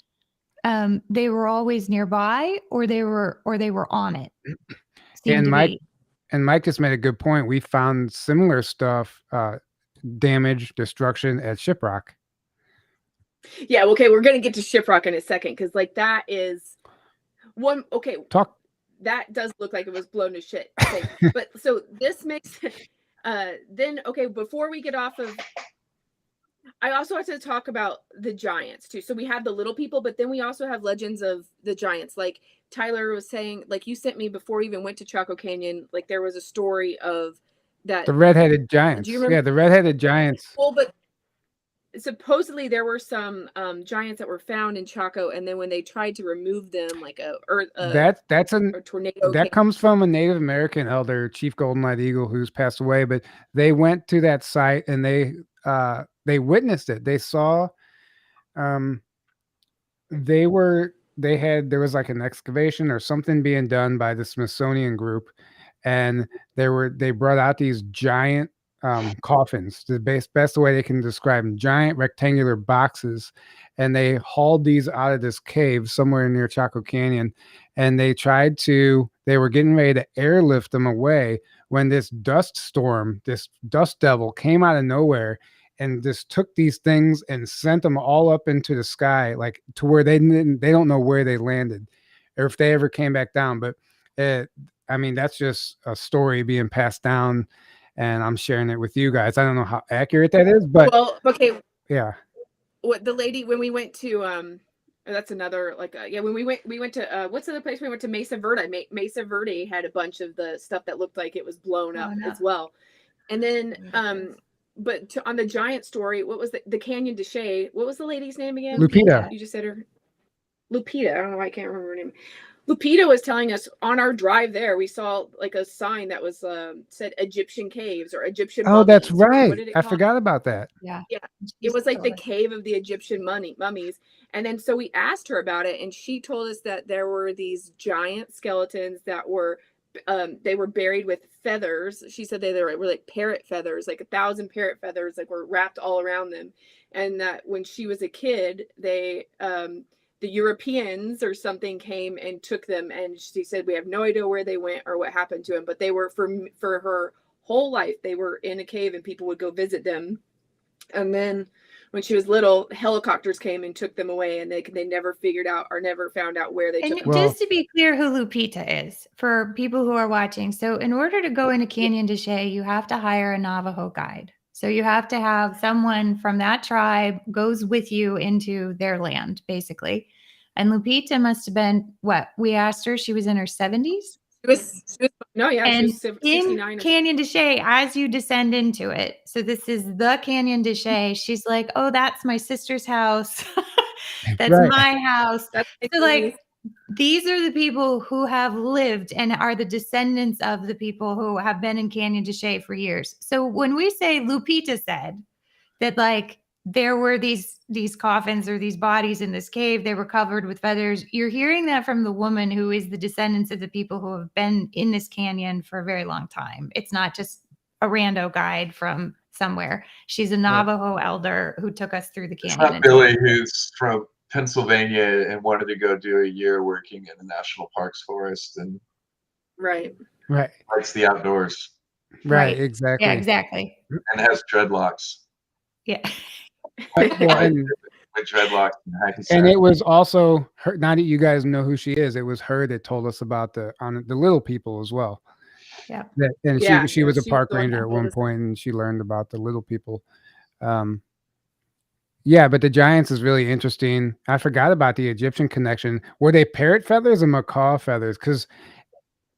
they were always nearby, or they were on it. And Mike just made a good point. We found similar stuff, damage, destruction at Shiprock. Yeah, okay, we're gonna get to Shiprock in a second, because like that is one. Okay, that does look like it was blown to shit. Okay. But so this makes then okay. Before we get off of, I also have to talk about the giants too. So we have the little people, but then we also have legends of the giants. Like Tyler was saying, like you sent me before we even went to Chaco Canyon, like there was a story of that. The redheaded giants. Do you remember? Yeah, the redheaded giants. Well, but supposedly there were some giants that were found in Chaco, and then when they tried to remove them, like a tornado that comes from a Native American elder, Chief Golden Light Eagle, who's passed away. But they went to that site and they witnessed it. They saw, there was like an excavation or something being done by the Smithsonian group, and they brought out these giant coffins, the best way they can describe them, giant rectangular boxes, and they hauled these out of this cave somewhere near Chaco Canyon, and they were getting ready to airlift them away when this dust storm, this dust devil came out of nowhere and just took these things and sent them all up into the sky, like to where they don't know where they landed or if they ever came back down. But I mean, that's just a story being passed down, and I'm sharing it with you guys. I don't know how accurate that is, but well, okay. Yeah. What the lady, when we went to, that's another, like, when we went to, what's the other place we went to? Mesa Verde. Mesa Verde had a bunch of the stuff that looked like it was blown up as well. And then, but on the giant story, what was the Canyon de Chelly? What was the lady's name again? Lupita. You just said her. Lupita. I don't know why I can't remember her name. Lupita was telling us on our drive there, we saw like a sign that was said Egyptian caves or Egyptian mummies. Oh, that's right. I forgot about that. Yeah. It was like the cave of the Egyptian mummies. And then so we asked her about it, and she told us that there were these giant skeletons that were they were buried with feathers. She said they were like parrot feathers, like 1,000 parrot feathers, like were wrapped all around them. And that when she was a kid, they the Europeans or something came and took them, and she said we have no idea where they went or what happened to them, but they were for her whole life they were in a cave and people would go visit them. And then when she was little, helicopters came and took them away, and they never figured out or never found out where they took them. Just to be clear who Lupita is for people who are watching. So in order to go into Canyon de Chelly, you have to hire a Navajo guide. So you have to have someone from that tribe goes with you into their land, basically. And Lupita must have been, what? We asked her, she was in her 70s? She was 69. In Canyon de Chelly, as you descend into it, so this is the Canyon de Chelly, she's like, oh, that's my sister's house. That's my house. So like, these are the people who have lived and are the descendants of the people who have been in Canyon de Chelly for years. So when we say Lupita said that, like, there were these coffins or these bodies in this cave, they were covered with feathers, you're hearing that from the woman who is the descendants of the people who have been in this canyon for a very long time. It's not just a rando guide from somewhere. She's a Navajo elder who took us through the canyon. It's not Billy, who's from Pennsylvania and wanted to go do a year working in the national parks forest and likes the outdoors. Right, exactly. Yeah, exactly. And has dreadlocks. Yeah. With dreadlocks and it was also her. Now that you guys know who she is, it was her that told us about the little people as well. Yeah. She was a park ranger at one point, and she learned about the little people. Yeah, but the giants is really interesting. I forgot about the Egyptian connection. Were they parrot feathers or macaw feathers?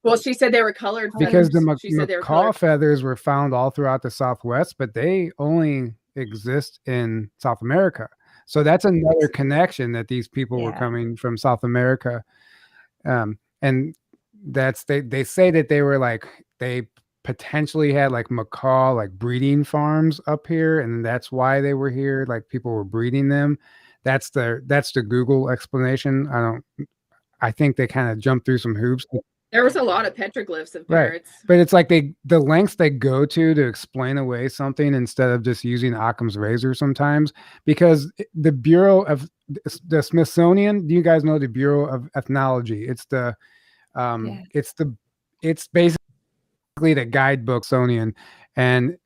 Well, she said they were colored feathers. Because the macaw feathers were found all throughout the Southwest, but they only exist in South America. So that's another connection, that these people were coming from South America. And that's they say that they were like, they potentially had like macaw like breeding farms up here, and that's why they were here, like people were breeding them. That's the Google explanation. I think they kind of jumped through some hoops. There was a lot of petroglyphs of parrots. Right. But it's like the lengths they go to explain away something instead of just using Occam's razor sometimes, because the Bureau of the Smithsonian, do you guys know the Bureau of Ethnology? It's it's basically the guidebook Smithsonian, and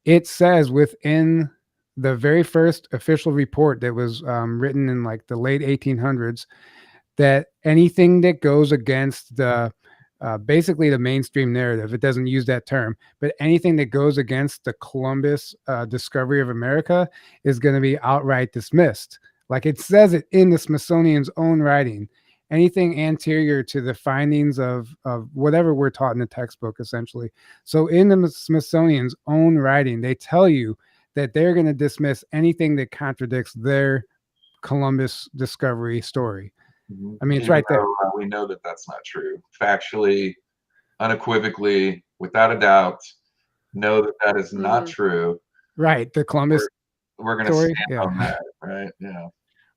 it says within the very first official report that was written in like the late 1800s that anything that goes against the basically the mainstream narrative, it doesn't use that term, but anything that goes against the Columbus discovery of America is going to be outright dismissed. Like it says it in the Smithsonian's own writing. Anything anterior to the findings of whatever we're taught in the textbook, essentially. So in the Smithsonian's own writing, they tell you that they're going to dismiss anything that contradicts their Columbus discovery story. I mean, it's right there. We know that that's not true. Factually, unequivocally, without a doubt, know that that is not true. Right. The Columbus we're going to stand on that, right? Yeah.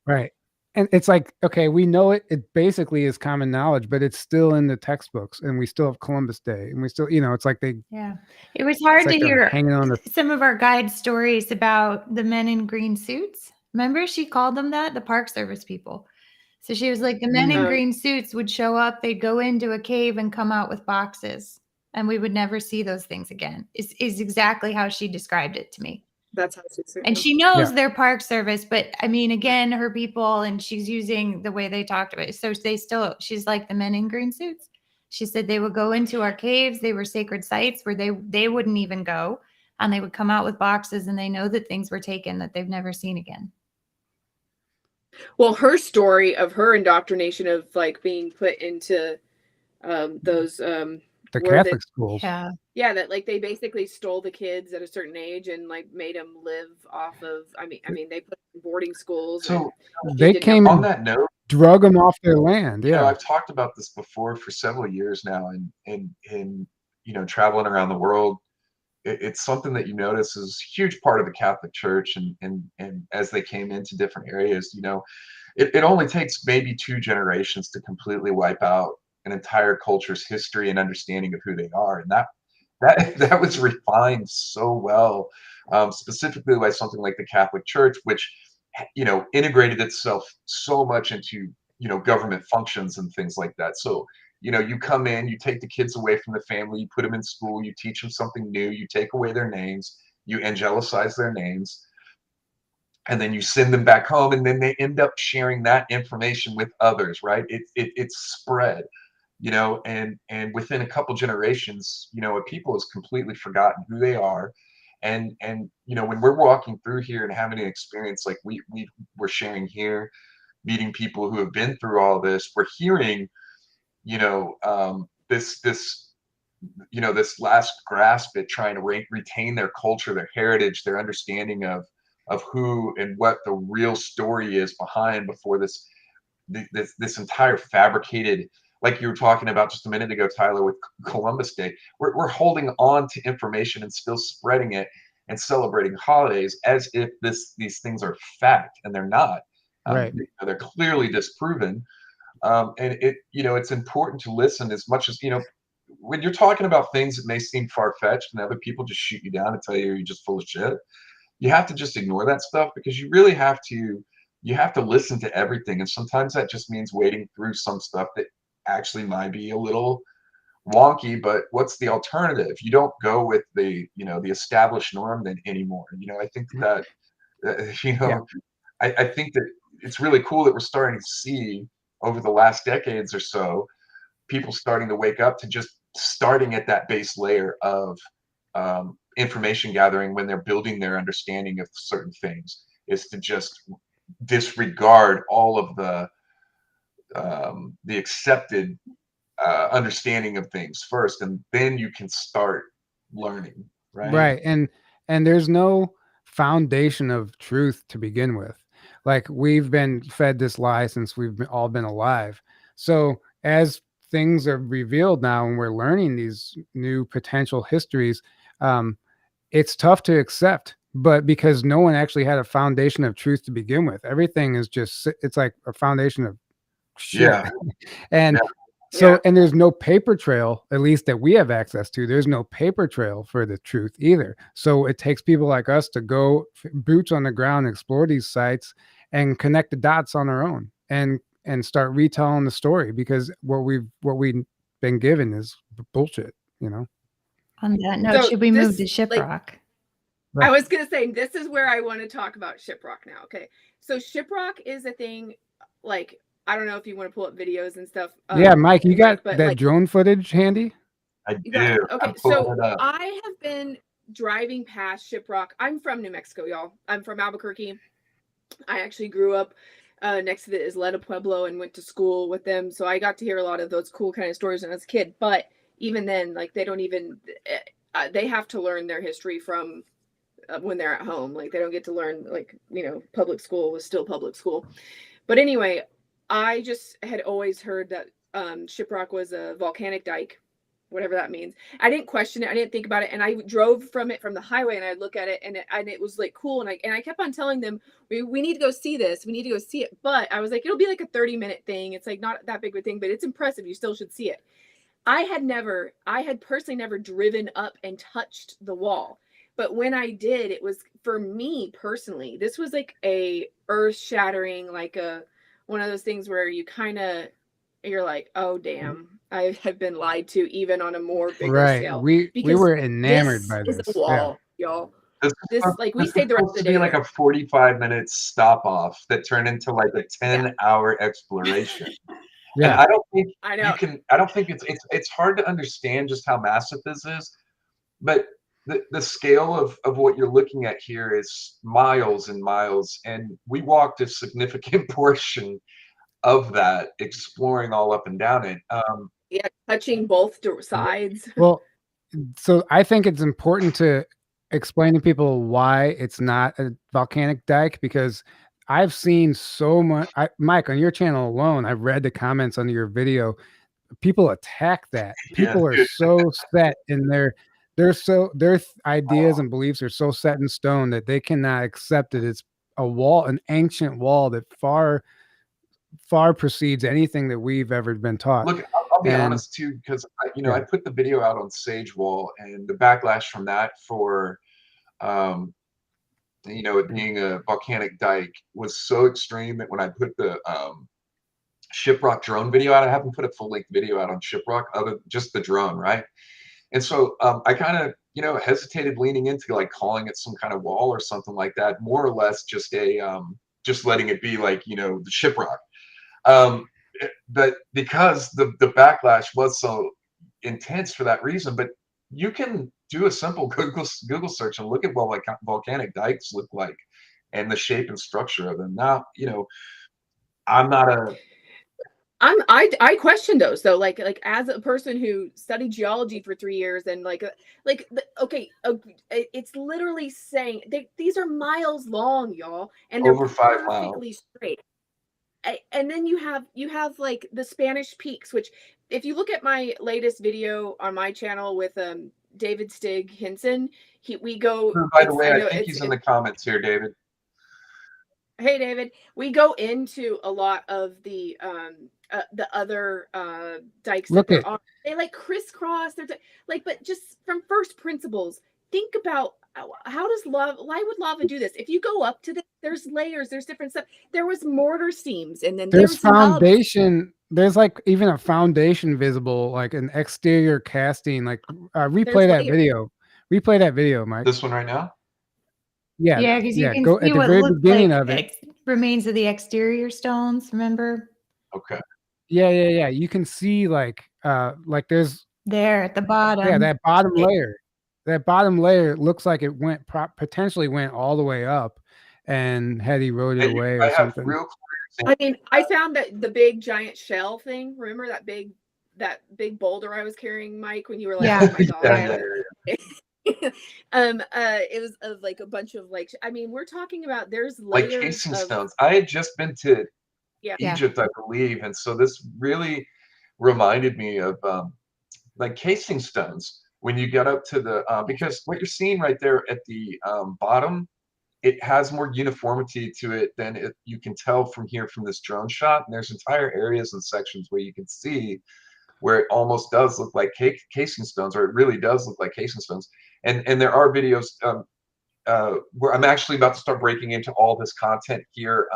Right. And it's like, okay, we know it. It basically is common knowledge, but it's still in the textbooks, and we still have Columbus Day, and we still, it's like they. Yeah, it was hard to hear hanging on some of our guide stories about the men in green suits. Remember, she called them that, the Park Service people. So she was like, the men in green suits would show up, they'd go into a cave and come out with boxes, and we would never see those things again. Is exactly how she described it to me. That's how she said it. And she knows their Park Service, but I mean, again, her people, and she's using the way they talked about it. So she's like the men in green suits. She said they would go into our caves. They were sacred sites where they wouldn't even go, and they would come out with boxes, and they know that things were taken that they've never seen again. Well, her story of her indoctrination of like being put into those the Catholic schools. Yeah, that like they basically stole the kids at a certain age and like made them live off of. I mean, they put them in boarding schools. So they came on that note, drug them off their land. Yeah, I've talked about this before for several years now, and traveling around the world, it's something that you notice is a huge part of the Catholic Church, and as they came into different areas, it only takes maybe 2 generations to completely wipe out an entire culture's history and understanding of who they are, and that was refined so well, specifically by something like the Catholic Church, which integrated itself so much into government functions and things like that. So you come in, you take the kids away from the family, you put them in school, you teach them something new, you take away their names, you angelicize their names, and then you send them back home, and then they end up sharing that information with others, right? It's spread. And within a couple generations, a people has completely forgotten who they are. And when we're walking through here and having an experience like we're sharing here, meeting people who have been through all this, we're hearing, this last grasp at trying to retain their culture, their heritage, their understanding of who and what the real story is behind before this entire fabricated, like you were talking about just a minute ago, Tyler, with Columbus Day. We're holding on to information and still spreading it and celebrating holidays as if these things are fact, and they're not. Right. They're clearly disproven. And it's important to listen as much as, when you're talking about things that may seem far-fetched and other people just shoot you down and tell you you're just full of shit. You have to just ignore that stuff, because you really have to listen to everything. And sometimes that just means wading through some stuff that actually might be a little wonky, but what's the alternative? You don't go with the established norm then anymore. I think that I think that it's really cool that we're starting to see over the last decades or so, people starting to wake up to just starting at that base layer of information gathering when they're building their understanding of certain things, is to just disregard all of the accepted understanding of things first, and then you can start learning, right? And there's no foundation of truth to begin with. Like, we've been fed this lie since we've all been alive. So as things are revealed now and we're learning these new potential histories, it's tough to accept, but because no one actually had a foundation of truth to begin with, everything is just, it's like a foundation of shit. Yeah. And and there's no paper trail, at least that we have access to. There's no paper trail for the truth either. So it takes people like us to go boots on the ground, explore these sites, and connect the dots on our own, and start retelling the story, because what we've been given is bullshit, On that note, should we move to Shiprock? I was going to say, this is where I want to talk about Shiprock now. Okay. So Shiprock is a thing, like, I don't know if you want to pull up videos and stuff. Yeah, Mike, you got that drone footage handy? I do. Okay, so I have been driving past Shiprock. I'm from New Mexico, y'all. I'm from Albuquerque. I actually grew up next to the Isleta Pueblo and went to school with them. So I got to hear a lot of those cool kind of stories when I was a kid. But even then, like, they don't even, they have to learn their history from when they're at home. Like they don't get to learn, like, you know, public school was still public school. But anyway, I just had always heard that Shiprock was a volcanic dike, whatever that means. I didn't question it. I didn't think about it. And I drove from the highway, and I'd look at it, and it was like cool. And I kept on telling them, we need to go see this. We need to go see it. But I was like, it'll be like a 30-minute thing. It's like not that big of a thing, but it's impressive. You still should see it. I had personally never driven up and touched the wall. But when I did, it was, for me personally, this was like a earth-shattering, like one of those things where you're like, oh damn, I have been lied to, even on a more bigger scale. We were enamored by this. This is a wall, y'all. This like we stayed the rest of the day. Like a 45-minute stop off that turned into like a 10-hour exploration. Yeah, and I don't think it's hard to understand just how massive this is, but the scale of what you're looking at here is miles and miles, and we walked a significant portion of that, exploring all up and down it. Touching both sides. Well, so I think it's important to explain to people why it's not a volcanic dike, because I've seen so much. Mike, on your channel alone, I've read the comments under your video. People attack that. People are so set in their ideas and beliefs are so set in stone that they cannot accept it. It's a wall, an ancient wall that far precedes anything that we've ever been taught. Look, I'll be honest too, because I put the video out on Sage Wall, and the backlash from that for it being a volcanic dike was so extreme that when I put the Shiprock drone video out, I haven't put a full-length video out on Shiprock, just the drone, right? And so I kind of hesitated leaning into like calling it some kind of wall or something like that, more or less just just letting it be like the Shiprock. But because the backlash was so intense for that reason, but you can do a simple Google search and look at what like volcanic dikes look like and the shape and structure of them. Now, I question those though, like as a person who studied geology for 3 years, and it's literally saying these are miles long, y'all, and they're over 5 perfectly miles straight. And then you have like the Spanish peaks, which if you look at my latest video on my channel with David Stig Hinson, we go. By the way, I think he's in the comments here, David. Hey, David. We go into a lot of the other dikes. They like crisscross. They're like, but just from first principles, think about why would lava do this? If you go up to this, there's layers, there's different stuff. There was mortar seams, and then there's foundation. There's like even a foundation visible, like an exterior casting. Like replay that video. Replay that video, Mike. This one right now. Yeah, because you can go see at the very beginning of it. Remains of the exterior stones. Remember? Okay. Yeah. You can see like there's there at the bottom. Yeah, that bottom layer. That bottom layer looks like it potentially went all the way up and had eroded away or something. I mean, I found that the big giant shell thing. Remember that big boulder I was carrying, Mike, when you were like, oh my god. It was of like a bunch of like, I mean, we're talking about there's layers like casing stones. I had just been to Egypt, I believe, and so this really reminded me of like casing stones when you get up to the because what you're seeing right there at the bottom, it has more uniformity to it than you can tell from this drone shot. And there's entire areas and sections where you can see where it almost does look like casing stones, or it really does look like casing stones. And there are videos where I'm actually about to start breaking into all this content here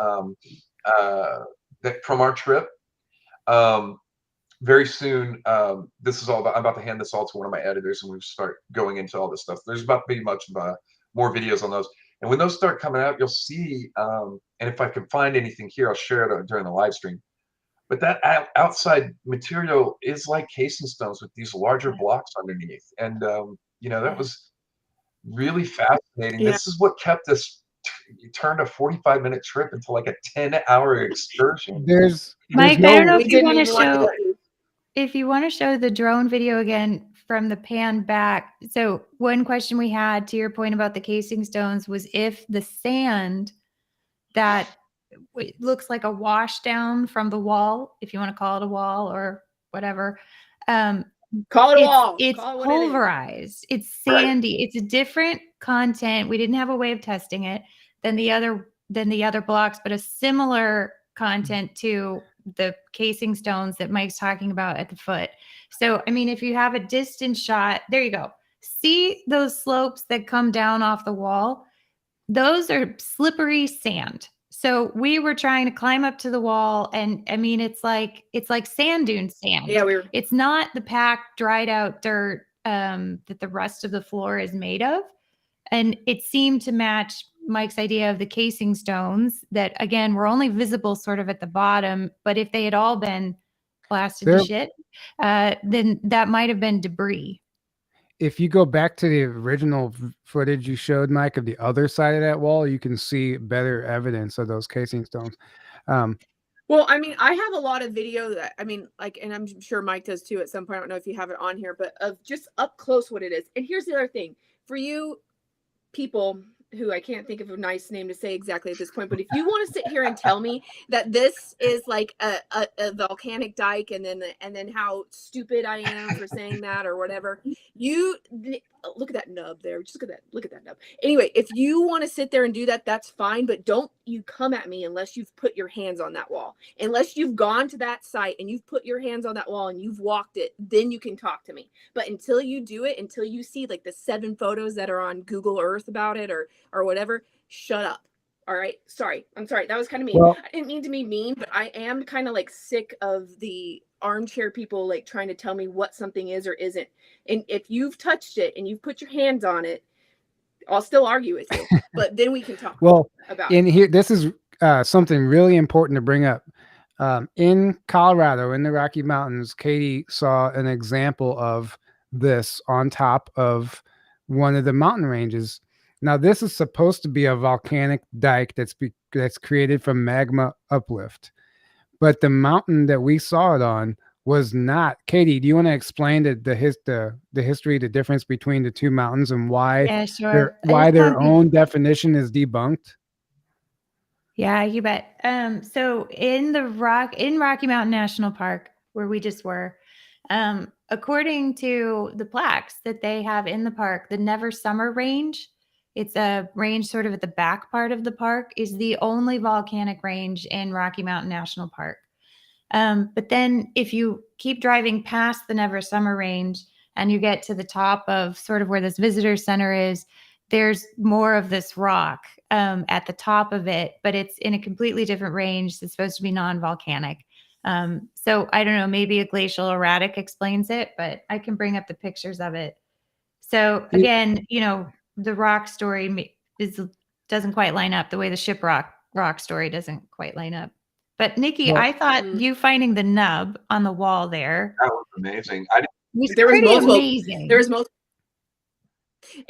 that from our trip. Very soon, this is all about. I'm about to hand this all to one of my editors, and we start going into all this stuff. There's about to be much of more videos on those. And when those start coming out, you'll see, and if I can find anything here, I'll share it during the live stream. But that outside material is like casing stones with these larger blocks underneath. And, that was really fascinating. Yeah. This is what kept us, turned a 45-minute trip into like a 10-hour excursion. Mike, I don't know if you want to show, the drone video again from the pan back. So one question we had to your point about the casing stones was if the sand that looks like a wash down from the wall, if you want to call it a wall or whatever, call it a wall. It's call it pulverized. It's sandy. Right. It's a different content. We didn't have a way of testing it than the other blocks, but a similar content to the casing stones that Mike's talking about at the foot. So, I mean, if you have a distant shot, there you go. See those slopes that come down off the wall? Those are slippery sand. So we were trying to climb up to the wall, and I mean, it's like sand dune sand. Yeah, it's not the packed, dried out dirt that the rest of the floor is made of. And it seemed to match Mike's idea of the casing stones that, again, were only visible sort of at the bottom. But if they had all been blasted to shit, then that might have been debris. If you go back to the original footage you showed, Mike, of the other side of that wall, you can see better evidence of those casing stones. Well, I mean, I have a lot of video that, I mean, like, and I'm sure Mike does too at some point. I don't know if you have it on here, but of just up close what it is. And here's the other thing for you people who I can't think of a nice name to say exactly at this point, but if you want to sit here and tell me that this is like a volcanic dike, and then how stupid I am for saying that or whatever, you look at that nub there. Just look at that nub. Anyway, if you want to sit there and do that, that's fine, but don't you come at me unless you've put your hands on that wall. Unless you've gone to that site and you've put your hands on that wall and you've walked it, then you can talk to me. But until you do it, until you see like the 7 photos that are on Google Earth about it or whatever, shut up. All right. Sorry. I'm sorry. That was kind of mean. Well, I didn't mean to be mean, but I am kind of like sick of the armchair people like trying to tell me what something is or isn't. And if you've touched it and you've put your hands on it, I'll still argue with you, but then we can talk about it. Here, this is something really important to bring up. In Colorado, in the Rocky Mountains, Katie saw an example of this on top of one of the mountain ranges. Now, this is supposed to be a volcanic dike that's created from magma uplift, but the mountain that we saw it on was not. Katie, do you want to explain the history, the difference between the two mountains, and why their own definition is debunked? Yeah, you bet. So in Rocky Mountain National Park, where we just were, according to the plaques that they have in the park, the Never Summer Range, it's a range sort of at the back part of the park, is the only volcanic range in Rocky Mountain National Park. But then if you keep driving past the Never Summer Range and you get to the top of sort of where this visitor center is, there's more of this rock at the top of it, but it's in a completely different range. It's supposed to be non-volcanic. So I don't know, maybe a glacial erratic explains it, but I can bring up the pictures of it. So again, the rock story doesn't quite line up the way the Shiprock rock story doesn't quite line up. But Nikki, I thought you finding the nub on the wall there. That was amazing. There was multiple.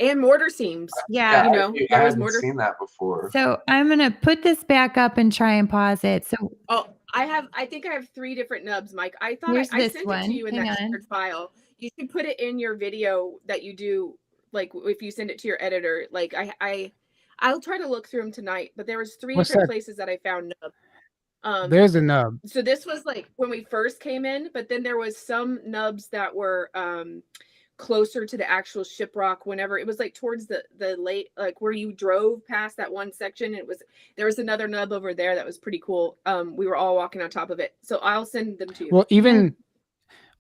And mortar seams. Yeah. I hadn't seen that before. So I'm going to put this back up and try and pause it. So I think I have 3 different nubs, Mike. I thought I sent it to you in that shared file. You should put it in your video that you do, like if you send it to your editor. Like I'll try to look through them tonight, but there was 3 different places that I found nubs. There's a nub. So this was like when we first came in, but then there was some nubs that were closer to the actual Shiprock. Whenever it was like towards the late, like where you drove past that one section, there was another nub over there that was pretty cool. We were all walking on top of it, so I'll send them to you. Well,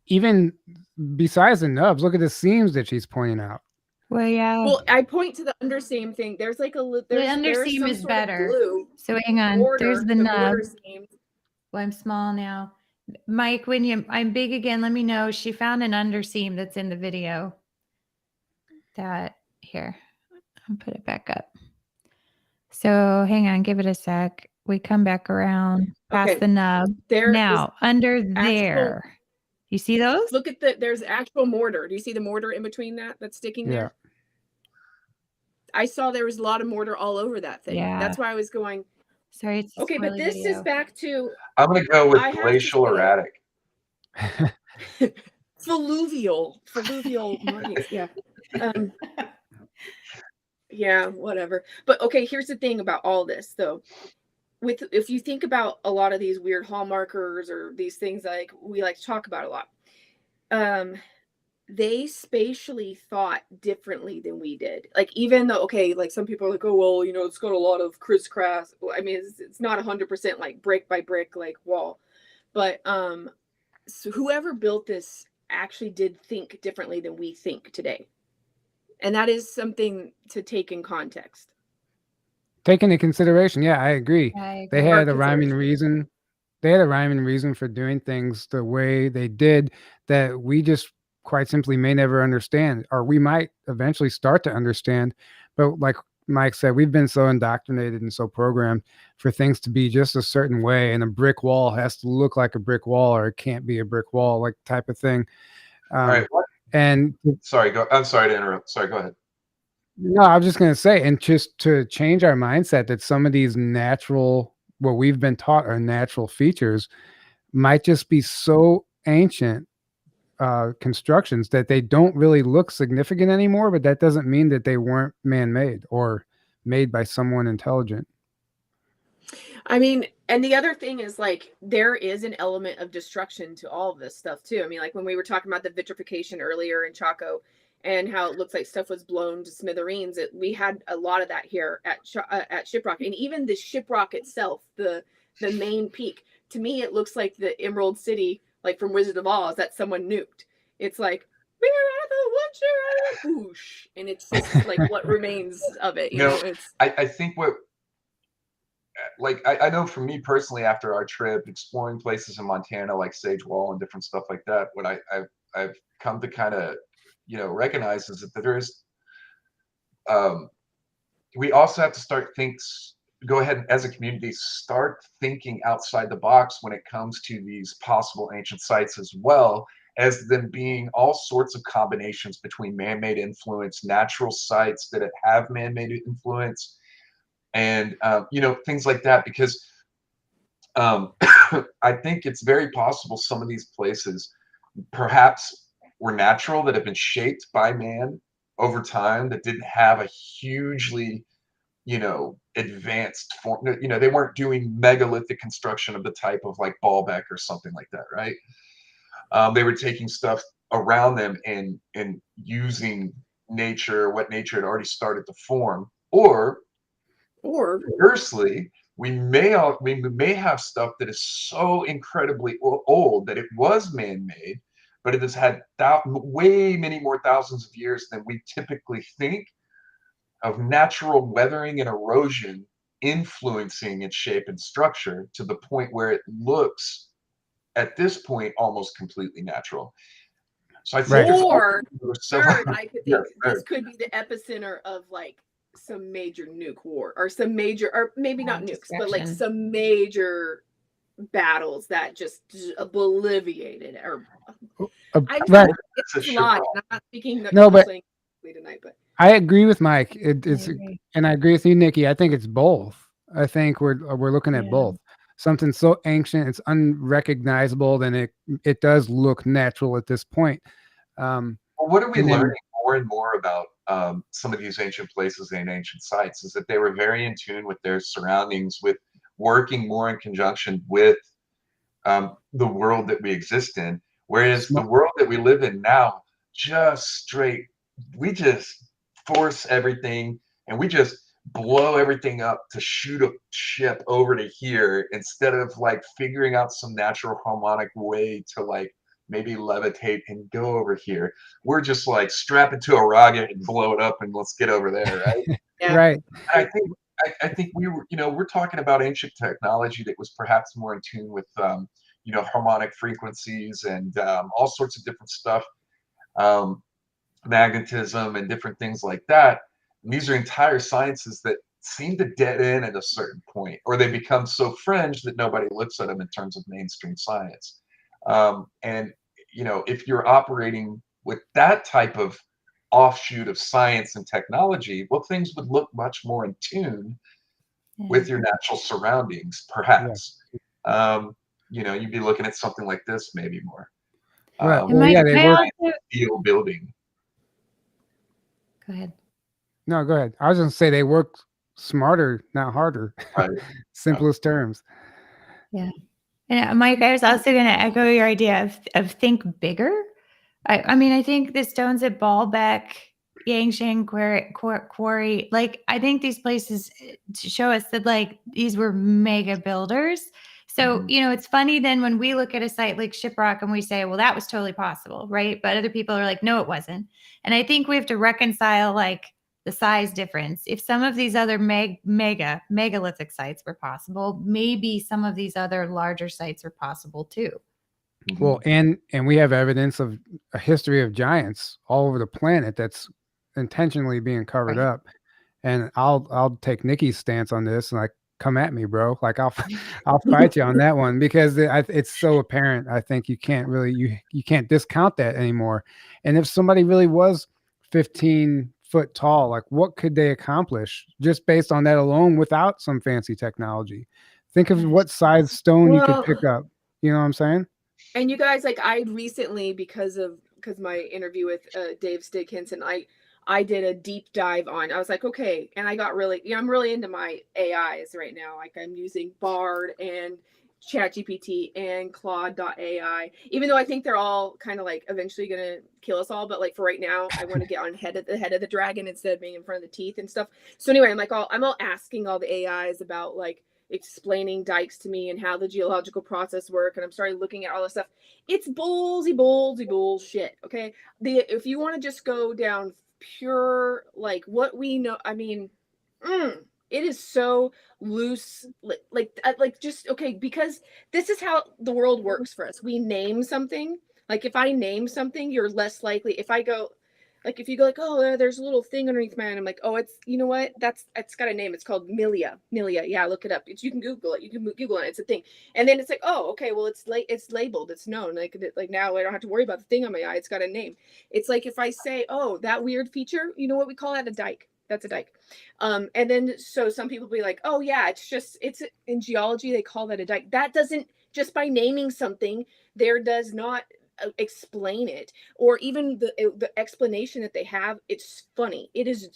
even besides the nubs, look at the seams that she's pointing out. Well, yeah. Well, I point to the underseam thing. There's like the underseam is better. Glue. So hang on. There's the nub. Well, I'm small now. Mike, I'm big again, let me know. She found an underseam that's in the video. Here, I'll put it back up. So hang on, give it a sec. We come back around past the nub. Under there. You see those? Look at there's actual mortar. Do you see the mortar in between that's sticking there? I saw there was a lot of mortar all over that thing. Yeah. That's why I was going. Sorry. It's okay, but this is back to. I'm going to go with glacial erratic. fluvial markings. Yeah. Yeah, whatever. But okay, here's the thing about all this though. If you think about a lot of these weird hall markers or these things like we like to talk about a lot, they spatially thought differently than we did. Like, even though, okay, like some people are like, oh, well, you know, it's got a lot of crisscross. I mean, it's not 100% like brick by brick, like wall, but so whoever built this actually did think differently than we think today. And that is something to take in context. Take into consideration. Yeah, I agree. They had a rhyming reason. They had a rhyming reason for doing things the way they did that we just quite simply may never understand, or we might eventually start to understand. But like Mike said, we've been so indoctrinated and so programmed for things to be just a certain way, and a brick wall has to look like a brick wall, or it can't be a brick wall, like type of thing. All right. And sorry, I'm sorry to interrupt. Sorry, go ahead. No, I was just going to say, and just to change our mindset that some of these natural, what we've been taught are natural features, might just be so ancient constructions that they don't really look significant anymore, but that doesn't mean that they weren't man-made or made by someone intelligent. I mean, and the other thing is, like, there is an element of destruction to all of this stuff too. I mean, like when we were talking about the vitrification earlier in Chaco and how it looks like stuff was blown to smithereens, we had a lot of that here at Shiprock. And even the Shiprock itself, the main peak, to me, it looks like the Emerald City, like from Wizard of Oz, that someone nuked. It's like, whoosh, and it's just like what remains of it. You know, it's. I think what. Like I know for me personally, after our trip exploring places in Montana like Sage Wall and different stuff like that, what I've come to kind of recognize is that there's we also have to go ahead and as a community start thinking outside the box when it comes to these possible ancient sites, as well as them being all sorts of combinations between man-made influence, natural sites that have man-made influence, and things like that, because I think it's very possible some of these places perhaps were natural, that have been shaped by man over time, that didn't have a hugely advanced form. They weren't doing megalithic construction of the type of like Baalbek or something like that, right? They were taking stuff around them and using nature, what nature had already started to form, or conversely, we may have stuff that is so incredibly old that it was man-made, but it has had way many more thousands of years than we typically think of natural weathering and erosion influencing its shape and structure to the point where it looks, at this point, almost completely natural. So I think I could think this could be the epicenter of like some major nuke war, or some major, or maybe not nukes, but like some major battles that just obliviated. Or it's a lot. I'm not speaking tonight, but I agree with Mike. And I agree with you, Nikki. I think it's both. I think we're looking at both. Something so ancient, it's unrecognizable, then it does look natural at this point. Well, what are we learning more and more about some of these ancient places and ancient sites is that they were very in tune with their surroundings, with working more in conjunction with the world that we exist in. Whereas the world that we live in now, we just force everything and we just blow everything up to shoot a ship over to here, instead of like figuring out some natural harmonic way to like maybe levitate and go over here. We're just like strap it to a rocket and blow it up and let's get over there, right? Yeah. Right. And I think we were, we're talking about ancient technology that was perhaps more in tune with harmonic frequencies and all sorts of different stuff, magnetism and different things like that. And these are entire sciences that seem to dead end at a certain point, or they become so fringe that nobody looks at them in terms of mainstream science. And if you're operating with that type of offshoot of science and technology, well, things would look much more in tune with your natural surroundings, perhaps. You'd be looking at something like this maybe more. Right. Well, yeah, they work steel building. Go ahead. No, go ahead. I was going to say they work smarter, not harder. Right. Simplest terms. Yeah. And Mike, I was also going to echo your idea of think bigger. I mean, I think the stones at Baalbek, Yangshan Quarry, like, I think these places show us that, like, these were mega builders. So, you know, it's funny then when we look at a site like Shiprock and we say, well, that was totally possible, right? But other people are like, no, it wasn't. And I think we have to reconcile, like, the size difference. If some of these other megalithic sites were possible, maybe some of these other larger sites are possible too. Well, and we have evidence of a history of giants all over the planet that's intentionally being covered up. And I'll take Nikki's stance on this, and like, come at me, bro. Like, I'll fight you on that one, because it's so apparent. I think you can't really you can't discount that anymore. And if somebody really was 15 foot tall, like, what could they accomplish just based on that alone without some fancy technology? Think of what size stone you could pick up. You know what I'm saying? And you guys, like, I recently, because my interview with Dave Stig-Hinson, I did a deep dive on, I was like, okay. And I got really, I'm really into my AIs right now. Like, I'm using Bard and ChatGPT and Claude.ai, even though I think they're all kind of like eventually going to kill us all. But like for right now, I want to get on the head of the dragon instead of being in front of the teeth and stuff. So anyway, I'm all asking all the AIs about, like, explaining dikes to me and how the geological process work, and I'm starting looking at all this stuff. It's bullsy bullshit. Okay, if you want to just go down pure, like, what we know, I mean, it is so loose, like just okay, because this is how the world works for us. We name something. Like, if I name something, you're less likely. If I go, like, if you go like, oh, there's a little thing underneath mine, I'm like, oh, it's, you know what? It's got a name. It's called Milia. Yeah, look it up. You can Google it. You can Google it. It's a thing. And then it's like, oh, okay, well, it's labeled. It's known. Like now I don't have to worry about the thing on my eye. It's got a name. It's like if I say, oh, that weird feature, you know what we call that? A dike. That's a dike. And then so some people be like, oh yeah, it's in geology they call that a dike. That doesn't, just by naming something, there does not explain it, or even the explanation that they have. It's funny. It is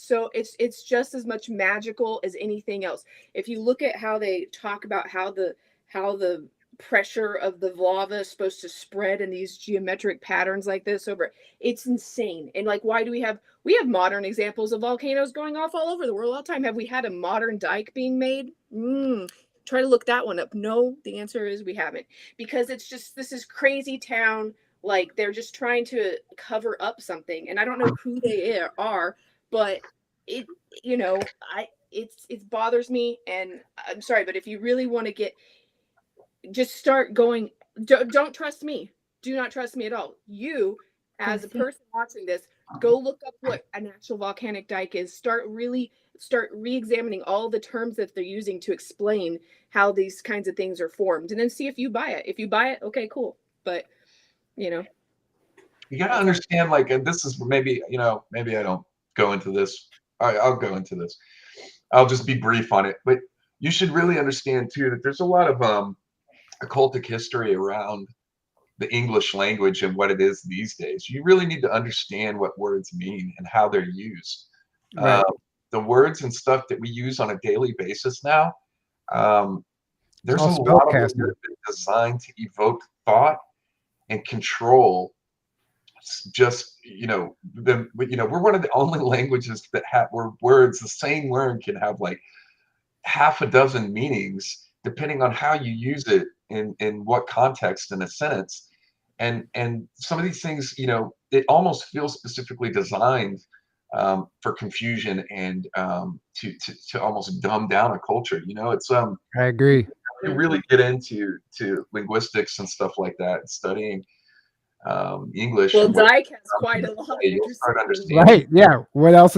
so it's just as much magical as anything else. If you look at how they talk about how the pressure of the lava is supposed to spread in these geometric patterns like this over, it's insane. And like, why do we have modern examples of volcanoes going off all over the world all the time? Have we had a modern dike being made? Try to look that one up. No, the answer is we haven't, because it's just, this is crazy town. Like, they're just trying to cover up something, and I don't know who they are, but it, it bothers me. And I'm sorry, but if you really want to just start going, don't trust me. Do not trust me at all. You, as a person watching this, go look up what an actual volcanic dike is. Start re-examining all the terms that they're using to explain how these kinds of things are formed, and then see if you buy it. If you buy it, okay, cool. But you gotta understand, like, and this is maybe I don't go into this. I'll go into this. I'll just be brief on it, but you should really understand too that there's a lot of occultic history around the English language and what it is these days. You really need to understand what words mean and how they're used. Right. The words and stuff that we use on a daily basis now, there's a lot of them that have been designed to evoke thought and control. Just, we're one of the only languages that have where words, the same word can have like half a dozen meanings depending on how you use it in what context in a sentence. And some of these things, it almost feels specifically designed for confusion and to almost dumb down a culture. It's I agree. You really get into linguistics and stuff like that, and studying English. Well, Dyke has quite a lot. You'll start understanding. Right? Yeah. What else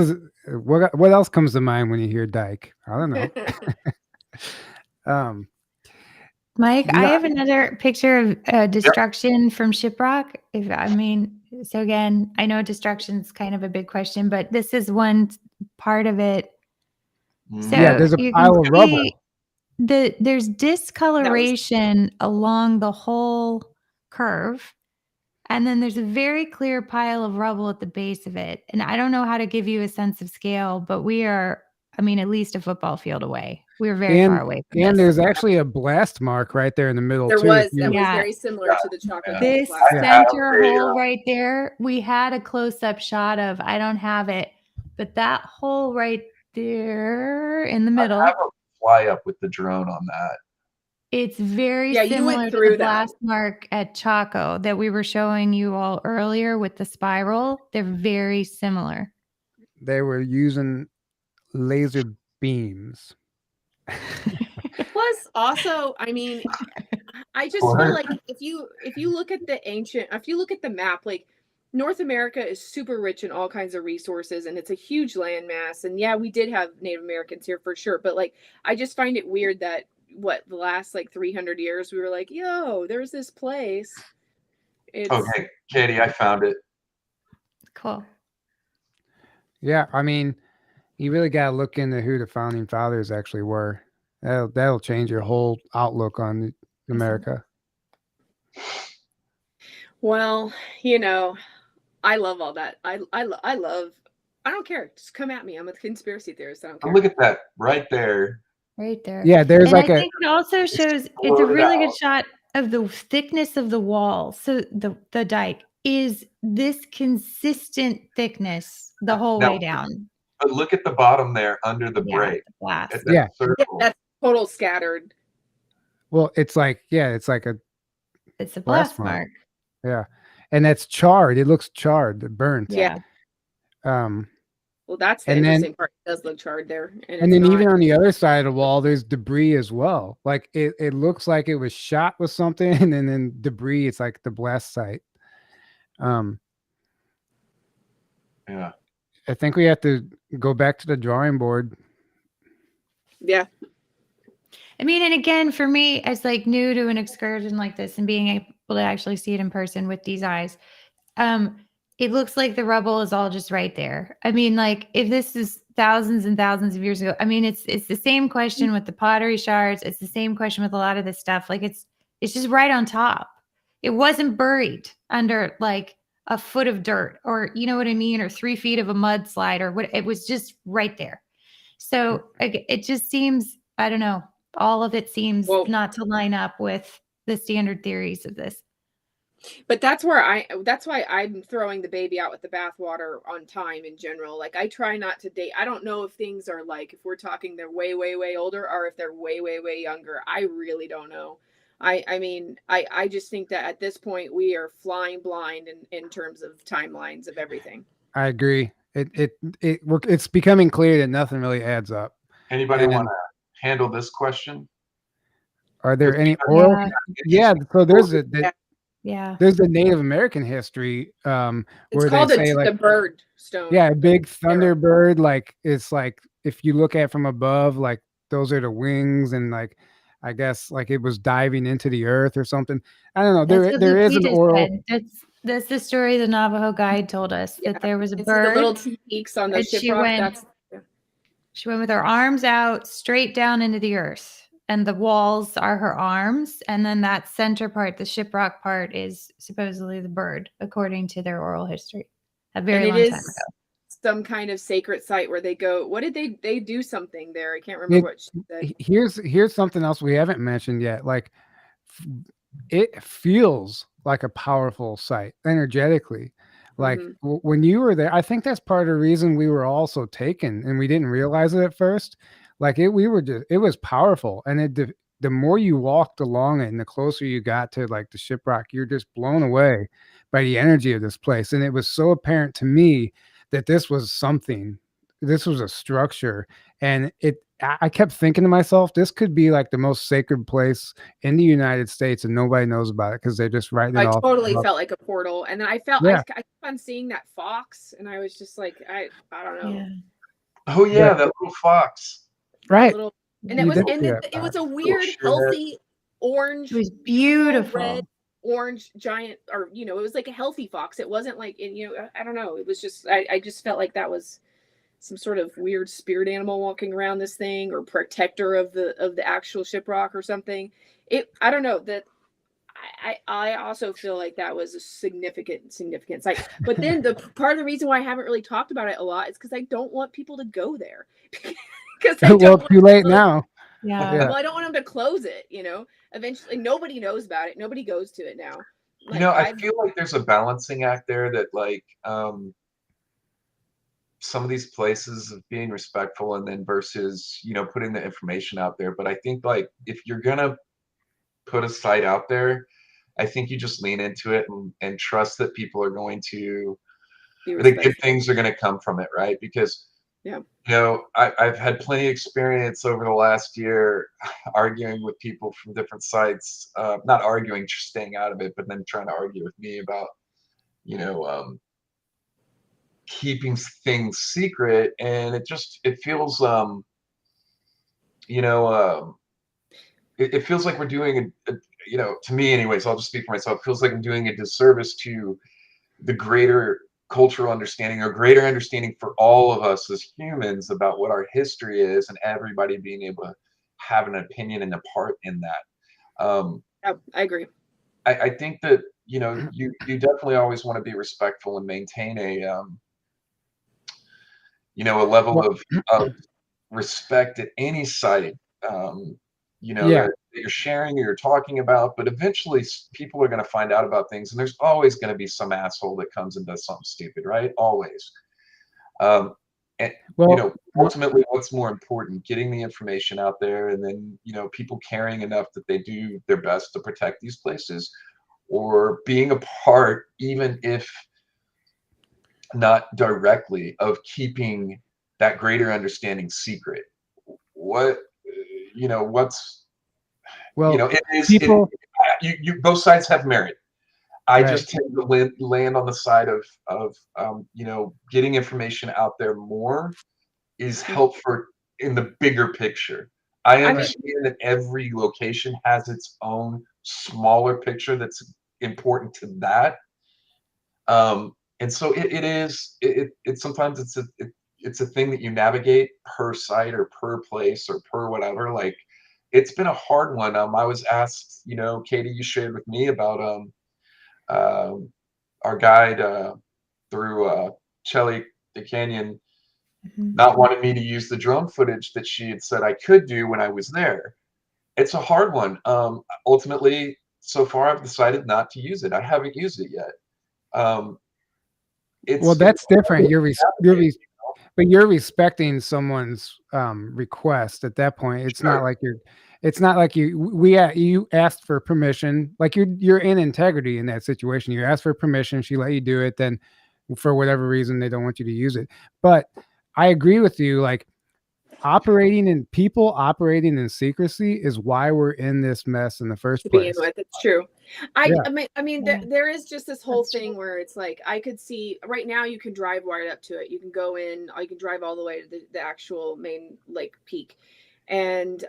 comes to mind when you hear dike? I don't know. Mike, I have another picture of destruction from Shiprock. So again, I know destruction is kind of a big question, but this is one part of it. So yeah, there's a pile of rubble. There's discoloration along the whole curve. And then there's a very clear pile of rubble at the base of it. And I don't know how to give you a sense of scale, but we are, I mean, at least a football field away. We're very far away from and this. there's actually a blast mark right there in the middle There too. was very similar to the chocolate. This center hole right there, we had a close-up shot of. I don't have it, but that hole right there in the middle. I have a fly up with the drone on that. It's very similar to the blast mark at Chaco that we were showing you all earlier with the spiral. They're very similar. They were using laser beams. Plus, also, I mean, I just feel like if you look at the map, like North America is super rich in all kinds of resources, and it's a huge landmass. And yeah, we did have Native Americans here for sure, but like, I just find it weird that the last like 300 years we were like, yo, there's this place. Okay, Katie, I found it. Cool. Yeah, I mean, you really got to look into who the founding fathers actually were. That'll change your whole outlook on America. Well, I love all that. I don't care. Just come at me. I'm a conspiracy theorist. I don't care. Look at that right there. Right there. Yeah, there's I think it also shows it's a really good shot of the thickness of the wall. So the dike is this consistent thickness the whole way down. But look at the bottom there under the break. That's total scattered. Well, it's like it's a blast mark. Yeah. And that's charred. It looks charred, burnt. Yeah. Well, that's the interesting part. It does look charred there. And then even on the other side of the wall, there's debris as well. Like it looks like it was shot with something, and then debris, it's like the blast site. Yeah. I think we have to go back to the drawing board. Yeah. I mean, and again, for me, as like new to an excursion like this and being able to actually see it in person with these eyes, it looks like the rubble is all just right there. I mean, like if this is thousands and thousands of years ago, I mean, it's the same question with the pottery shards. It's the same question with a lot of this stuff. Like it's just right on top. It wasn't buried under like a foot of dirt or, you know what I mean? Or 3 feet of a mudslide or what. It was just right there. So it just seems, I don't know. All of it seems not to line up with the standard theories of this. But that's why I'm throwing the baby out with the bathwater on time in general. Like I try not to date. I don't know if things are like, if we're talking they're way, way, way older or if they're way, way, way younger. I really don't know. I mean, I just think that at this point we are flying blind in terms of timelines of everything. I agree. It's becoming clear that nothing really adds up. Anybody want to handle this question? Are there any oral? Yeah. So there's there's the Native American history where called they say the bird stone. Yeah, a big thunderbird. Like it's like if you look at it from above, like those are the wings, and like I guess like it was diving into the earth or something. I don't know. There is an oral. That's the story the Navajo guide told us that there was a bird. The little peaks on the Shiprock. She went with her arms out straight down into the earth. And the walls are her arms. And then that center part, the Shiprock part, is supposedly the bird, according to their oral history. A very long time ago. Some kind of sacred site where they go. What did they do something there? I can't remember what she said. Here's something else we haven't mentioned yet. Like it feels like a powerful site energetically. Like when you were there, I think that's part of the reason we were all so taken and we didn't realize it at first. Like it was powerful. And the more you walked along it and the closer you got to like the Shiprock, you're just blown away by the energy of this place. And it was so apparent to me that this was something, this was a structure. And I kept thinking to myself, this could be like the most sacred place in the United States and nobody knows about it because they're just writing it off. I totally felt like a portal. And then I kept on seeing that fox and I was just like, I don't know. Yeah. Oh yeah, that little fox. Right. And it was a weird, healthy orange. It was beautiful. Red, orange, giant, or, it was like a healthy fox. It wasn't like, I don't know. It was just, I just felt like that was some sort of weird spirit animal walking around this thing or protector of the actual Shiprock or something. I don't know that I also feel like that was a significant site. But then the part of the reason why I haven't really talked about it a lot is because I don't want people to go there. Because well, too late now. Yeah. Well, I don't want them to close it. Eventually, nobody knows about it. Nobody goes to it now. Like, I feel like there's a balancing act there that, like, some of these places of being respectful and then versus, putting the information out there. But I think, like, if you're gonna put a site out there, I think you just lean into it and trust that people are going to, the good things are going to come from it, right? Because, I've had plenty of experience over the last year arguing with people from different sites, not arguing, just staying out of it, but then trying to argue with me about, keeping things secret. And it feels, it feels like we're doing to me anyways, I'll just speak for myself, it feels like I'm doing a disservice to the greater cultural understanding or greater understanding for all of us as humans about what our history is, and everybody being able to have an opinion and a part in that. I agree. I think that, you definitely always want to be respectful and maintain a level of respect at any site, that you're sharing or you're talking about. But eventually people are going to find out about things, and there's always going to be some asshole that comes and does something stupid, right? Always. And ultimately, what's more important, getting the information out there, and then people caring enough that they do their best to protect these places, or being a part, even if not directly, of keeping that greater understanding secret. What's it is people. You both sides have merit. I just tend to land on the side of getting information out there more is helpful in the bigger picture. I understand that every location has its own smaller picture that's important to that. And so it sometimes it's a thing that you navigate per site or per place or per whatever. Like, it's been a hard one. I was asked, Katie, you shared with me about our guide through Shelly the Canyon not wanting me to use the drone footage that she had said I could do when I was there. It's a hard one. Ultimately, so far I've decided not to use it. I haven't used it yet. That's different. But you're respecting someone's request at that point. It's not like you asked for permission. Like, you're in integrity in that situation. You asked for permission, she let you do it, then for whatever reason they don't want you to use it. But I agree with you, like, operating in secrecy is why we're in this mess in the first place. It's true. I mean, there is just this whole thing where it's like, I could see right now you can drive right up to it. You can go in, or you can drive all the way to the actual main lake peak. And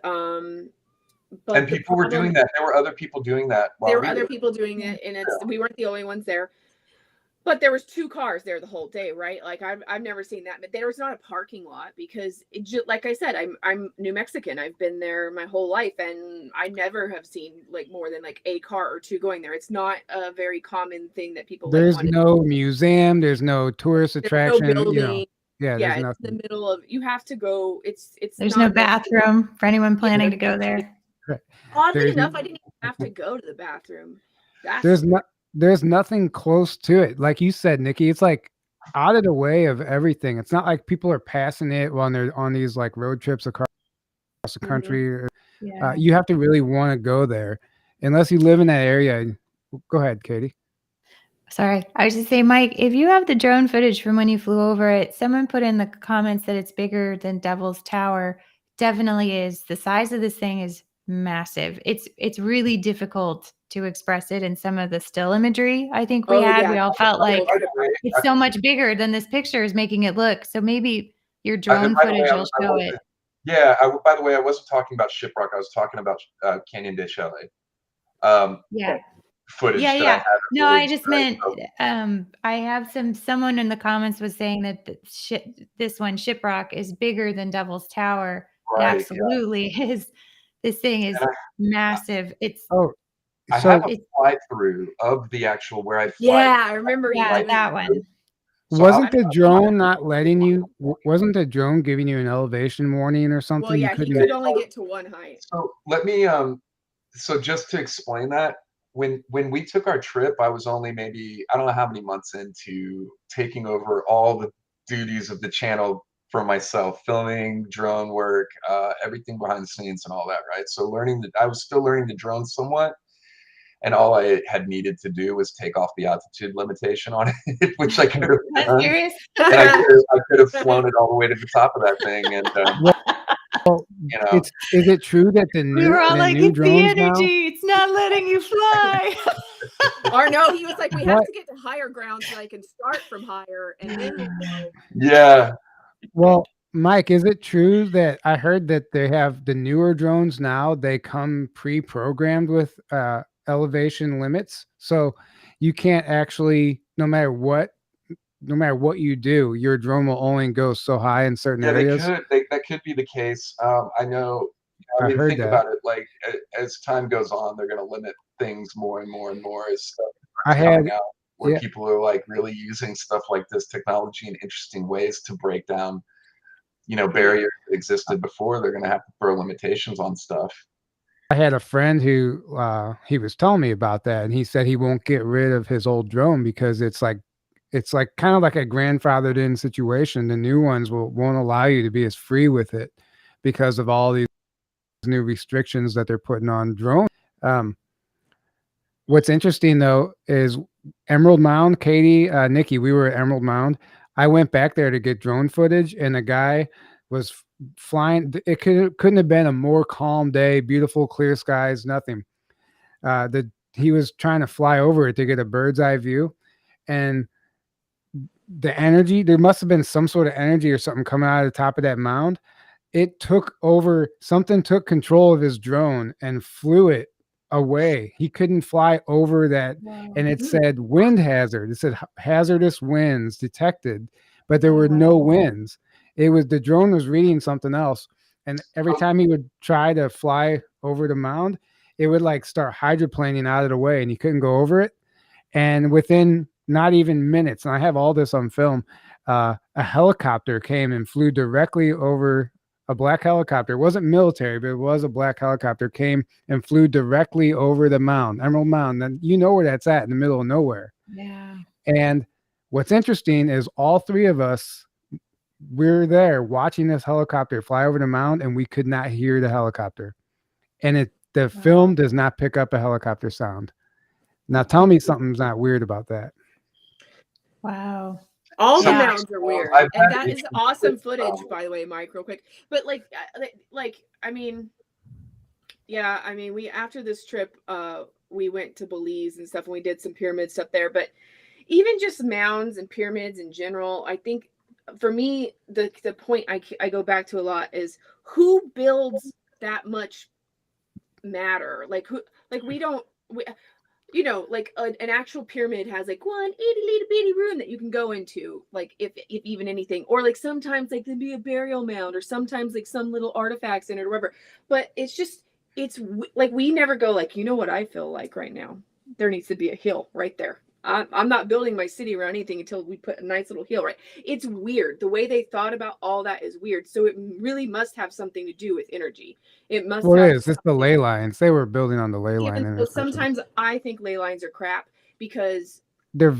people were doing that. There were other people doing that. There were other people doing it, and we weren't the only ones there. But there was 2 cars there the whole day, right? Like, I've never seen that. But there was not a parking lot because, like I said, I'm New Mexican. I've been there my whole life, and I never have seen like more than like a car or 2 going there. It's not a very common thing that people. There's no museum. There's no tourist attraction. No building. There's it's in the middle of. You have to go. There's no bathroom for anyone planning to go there. Oddly enough, I didn't even have to go to the bathroom. There's nothing close to it. Like you said, Nikki, it's like out of the way of everything. It's not like people are passing it when they're on these like road trips across the country. You have to really want to go there unless you live in that area. Go ahead, Katie. Sorry. I was just saying, Mike, if you have the drone footage from when you flew over it, someone put in the comments that it's bigger than Devil's Tower. Definitely is. The size of this thing is massive. It's really difficult to express it in some of the still imagery I think we had. We all felt like it's so much bigger than this picture is making it look. So maybe your drone footage will show it. Yeah. By the way, I wasn't talking about Shiprock. I was talking about Canyon de Chalet. Footage. Yeah. No, I just meant I have someone in the comments was saying that this one Shiprock is bigger than Devil's Tower. Right, it absolutely is. This thing is massive. It's I have a fly through of the actual where I fly. Yeah, I remember. Yeah, that one. So wasn't the drone not letting you? Wasn't the drone giving you an elevation warning or something? Well, yeah, he could only get to one height. So let me so just to explain that, when we took our trip, I was only maybe, I don't know how many months into taking over all the duties of the channel for myself, filming, drone work, everything behind the scenes and all that, right? So I was still learning the drone somewhat. And all I had needed to do was take off the altitude limitation on it, which I could have done. Serious? And I could have flown it all the way to the top of that thing. And well, you know, is it true that the new, we were all like, new it's the energy, it's not letting you fly. Or no, he was like, we have to get to higher ground so I can start from higher and then we'll go. Yeah. Well, Mike, is it true that I heard that they have the newer drones now, they come pre-programmed with elevation limits, so you can't actually, no matter what you do, your drone will only go so high in certain areas? That could be the case. I know. I mean, think about it. Like as time goes on, they're going to limit things more and more and more as stuff coming out, where people are like really using stuff like this technology in interesting ways to break down, barriers that existed before. They're going to have to throw limitations on stuff. I had a friend who he was telling me about that, and he said he won't get rid of his old drone because it's like kind of like a grandfathered in situation. The new ones won't allow you to be as free with it because of all these new restrictions that they're putting on drones. What's interesting though is Emerald Mound, Katie, Nikki, we were at Emerald Mound. I went back there to get drone footage, and the guy was flying. It couldn't have been a more calm day, beautiful, clear skies, nothing. He was trying to fly over it to get a bird's eye view, and the energy, there must have been some sort of energy or something coming out of the top of that mound. Something took control of his drone and flew it away. He couldn't fly over that. Wow. And it said wind hazard. It said hazardous winds detected, but there were no winds. The drone was reading something else. And every time he would try to fly over the mound, it would like start hydroplaning out of the way, and he couldn't go over it. And within not even minutes, and I have all this on film, a helicopter came and flew directly over. A black helicopter. It wasn't military, but it was a black helicopter, came and flew directly over the mound, Emerald Mound. And you know where that's at, in the middle of nowhere. Yeah. And what's interesting is all three of us, we're there watching this helicopter fly over the mound, and we could not hear the helicopter. And the film does not pick up a helicopter sound. Now tell me something's not weird about that. Wow. All the mounds are weird, and that is awesome footage, by the way, Mike. Real quick, but I mean, we after this trip, we went to Belize and stuff, and we did some pyramid stuff there. But even just mounds and pyramids in general, I think for me, the point I go back to a lot is who builds that much matter? Like an actual pyramid has like one itty bitty room that you can go into, like if even anything, or like sometimes like there'd be a burial mound, or sometimes like some little artifacts in it or whatever. But it's like we never go like, what I feel like right now, there needs to be a hill right there. I'm not building my city around anything until we put a nice little hill, right? It's weird. The way they thought about all that is weird. So it really must have something to do with energy. It must. Well, it is. It's the ley lines. They were building on the ley line. So sometimes I think ley lines are crap because they're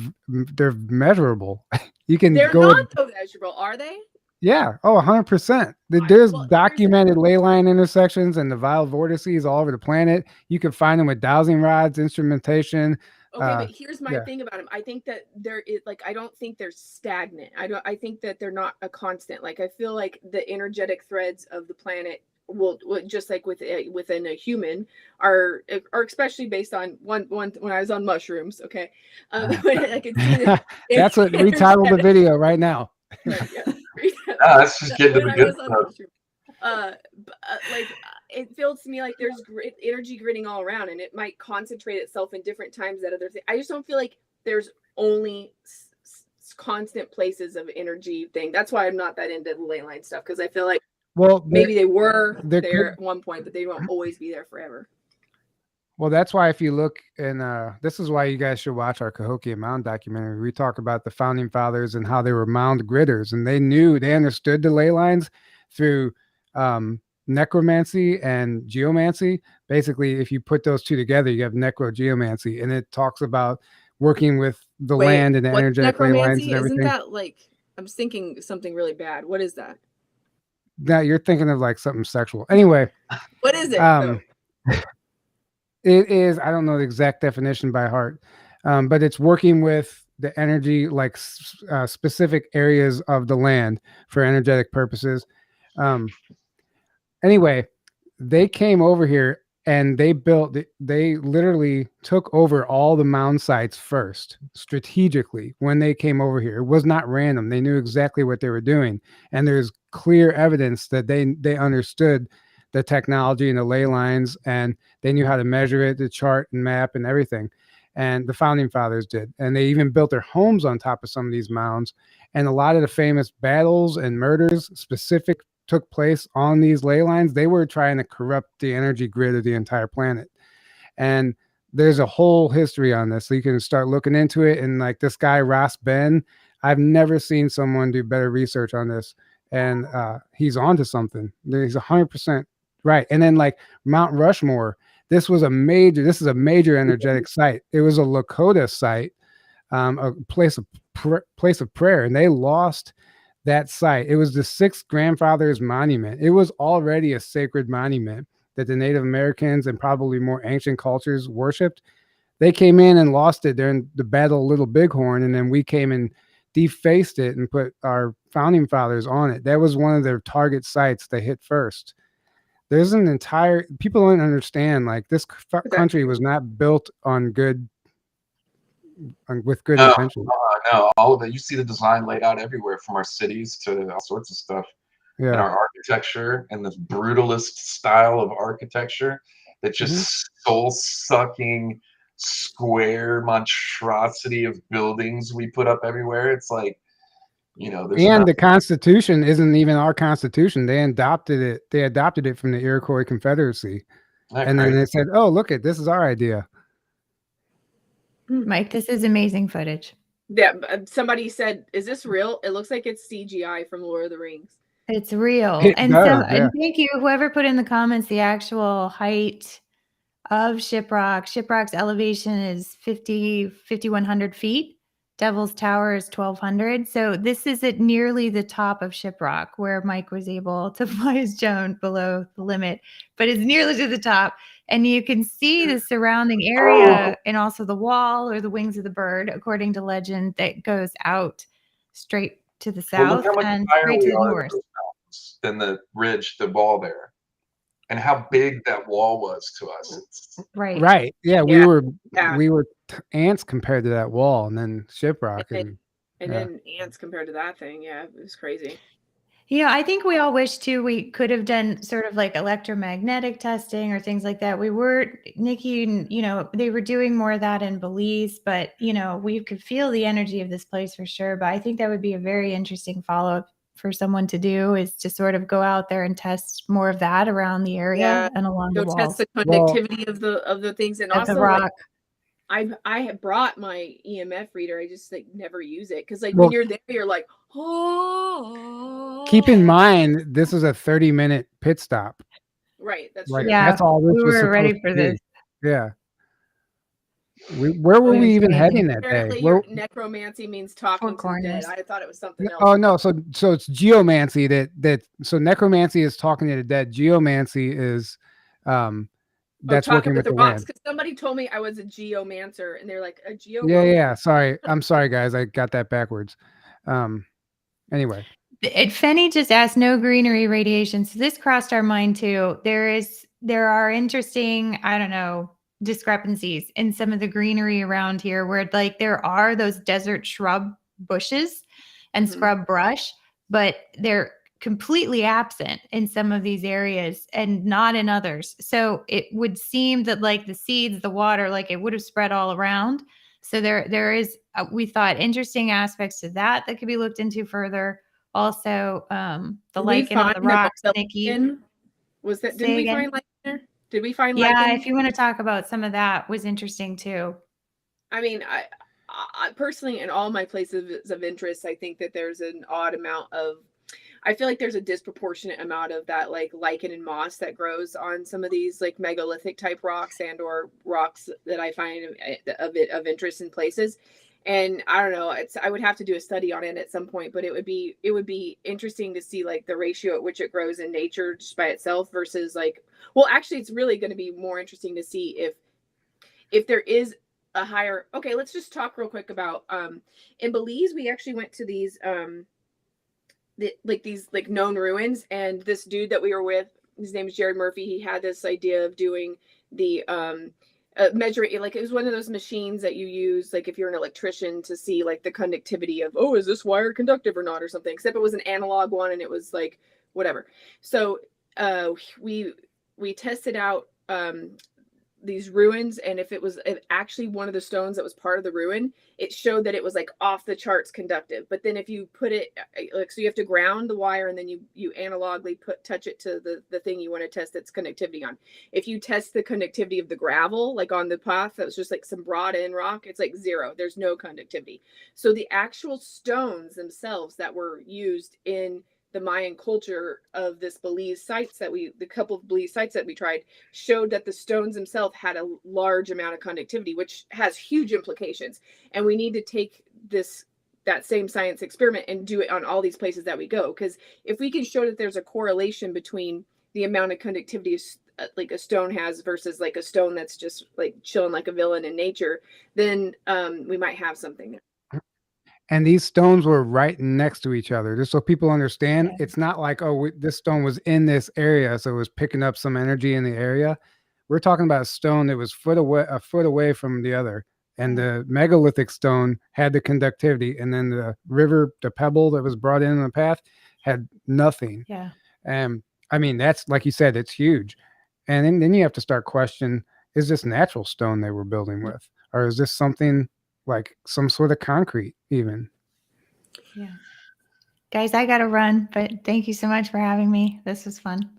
measurable. They're not so measurable, are they? Yeah. Oh, 100%. There's documented ley line intersections and the vile vortices all over the planet. You can find them with dowsing rods, instrumentation. Okay, but here's my thing about them. I think that I don't think they're stagnant. I think that they're not a constant. Like, I feel like the energetic threads of the planet will just like within a human are especially based on one when I was on mushrooms. Okay, I could see that's what retitle the video right now. Let's just get to the good stuff. It feels to me like there's energy gritting all around, and it might concentrate itself in different times at other things. I just don't feel like there's only constant places of energy thing. That's why I'm not that into the ley line stuff, because I feel like maybe they were there at one point, but they won't always be there forever. Well, that's why if you look, and this is why you guys should watch our Cahokia Mound documentary. We talk about the founding fathers and how they were mound gridders, and they understood the ley lines through necromancy and geomancy. Basically, if you put those two together, you have necrogeomancy, and it talks about working with the land and the energetic ley lines and everything. Isn't that like, I'm thinking something really bad. What is that? Now you're thinking of like something sexual. Anyway, what is it? It is, I don't know the exact definition by heart, but it's working with the energy, like specific areas of the land for energetic purposes. Anyway, they came over here and they literally took over all the mound sites first, strategically, when they came over here. It was not random. They knew exactly what they were doing. And there's clear evidence that they understood the technology and the ley lines, and they knew how to measure it, the chart and map and everything. And the founding fathers did. And they even built their homes on top of some of these mounds. And a lot of the famous battles and murders took place on these ley lines. They were trying to corrupt the energy grid of the entire planet. And there's a whole history on this. So you can start looking into it. And like this guy, Ross Ben, I've never seen someone do better research on this. And he's onto something. He's 100% right. And then like Mount Rushmore, this is a major energetic site. It was a Lakota site, a place of prayer, and they lost that site. It was the 6th grandfather's monument. It was already a sacred monument that the Native Americans and probably more ancient cultures worshipped. They came in and lost it during the Battle of Little Bighorn, and then we came and defaced it and put our founding fathers on it. That was one of their target sites they hit first. There's people don't understand, like this country was not built with good intentions. No, all of it. You see the design laid out everywhere, from our cities to all sorts of stuff. Yeah. And our architecture and this brutalist style of architecture that just soul-sucking square monstrosity of buildings we put up everywhere. It's like, and the Constitution isn't even our Constitution. They adopted it from the Iroquois Confederacy. And then they said, oh, look, this is our idea. Mike, this is amazing footage. Yeah, somebody said, is this real? It looks like it's CGI from Lord of the Rings. It's real. And thank you, whoever put in the comments the actual height of Shiprock. Shiprock's elevation is 5,100 feet. Devil's Tower is 1,200. So this is at nearly the top of Shiprock, where Mike was able to fly his drone below the limit, but it's nearly to the top. And you can see the surrounding area and also the wall or the wings of the bird, according to legend, that goes out straight to the south and straight to the north. Than the ridge, the wall there. And how big that wall was to us. Right. Yeah, we were ants compared to that wall, and then Shiprock. And then ants compared to that thing. Yeah, it was crazy. I think we all wish too we could have done sort of like electromagnetic testing or things like that. We were, Nikki, and they were doing more of that in Belize, but we could feel the energy of this place for sure. But I think that would be a very interesting follow-up for someone to do, is to sort of go out there and test more of that around the area and along the walls. Test the conductivity of the things, and also the rock. I have brought my EMF reader. I just never use it because when you're there, you're like, oh. Keep in mind, this is a 30-minute pit stop. Right. That's true. Yeah, that's all. We were ready for this. Yeah. Where were we even heading that day? Necromancy means talking to the dead. I thought it was something else. Oh no, so it's geomancy so necromancy is talking to the dead. Geomancy is that's working with the rocks. Because somebody told me I was a geomancer, and they're like, a geomancer. Yeah. Sorry, I'm sorry, guys. I got that backwards. Anyway. Fenny just asked, no greenery radiation. So this crossed our mind too. There are interesting, discrepancies in some of the greenery around here, where there are those desert shrub bushes and scrub brush, but they're completely absent in some of these areas and not in others. So it would seem that the seeds, the water, it would have spread all around. So there is, we thought, interesting aspects to that could be looked into further. Also, the lichen on the rocks, Nikki. Was that? Didn't we find lichen there? Did we find lichen? If you want to talk about some of that, was interesting too. I mean, I personally, in all my places of interest, I think that there's an odd amount of, I feel like there's a disproportionate amount of that like lichen and moss that grows on some of these like megalithic type rocks and or rocks that I find of interest in places. And I don't know, I would have to do a study on it at some point, but it would be interesting to see like the ratio at which it grows in nature just by itself versus like, well, actually it's really going to be more interesting to see if there is a higher, okay, let's just talk real quick about in Belize we actually went to these these known ruins, and this dude that we were with, his name is Jared Murphy, he had this idea of doing the measuring, like it was one of those machines that you use like if you're an electrician to see like the conductivity of, oh, is this wire conductive or not or something, except it was an analog one and it was like whatever. So we tested out these ruins, and if actually one of the stones that was part of the ruin, it showed that it was like off the charts conductive. But then if you put it like, so you have to ground the wire and then you analogically touch it to the thing you want to test its conductivity on. If you test the conductivity of the gravel, like on the path that was just like some broad end rock, it's like 0, there's no conductivity. So the actual stones themselves that were used in the Mayan culture of this Belize sites the couple of Belize sites that we tried showed that the stones themselves had a large amount of conductivity, which has huge implications. And we need to take that same science experiment and do it on all these places that we go. Because if we can show that there's a correlation between the amount of conductivity like a stone has versus like a stone that's just like chilling like a villain in nature, then we might have something there. And these stones were right next to each other, just so people understand. It's not like, oh, this stone was in this area, so it was picking up some energy in the area. We're talking about a stone that was a foot away from the other. And the megalithic stone had the conductivity, and then the pebble that was brought in the path had nothing. Yeah. I mean, that's, like you said, it's huge. And then you have to start questioning, is this natural stone they were building with? Or is this something like some sort of concrete even? Yeah. Guys, I got to run, but thank you so much for having me. This was fun.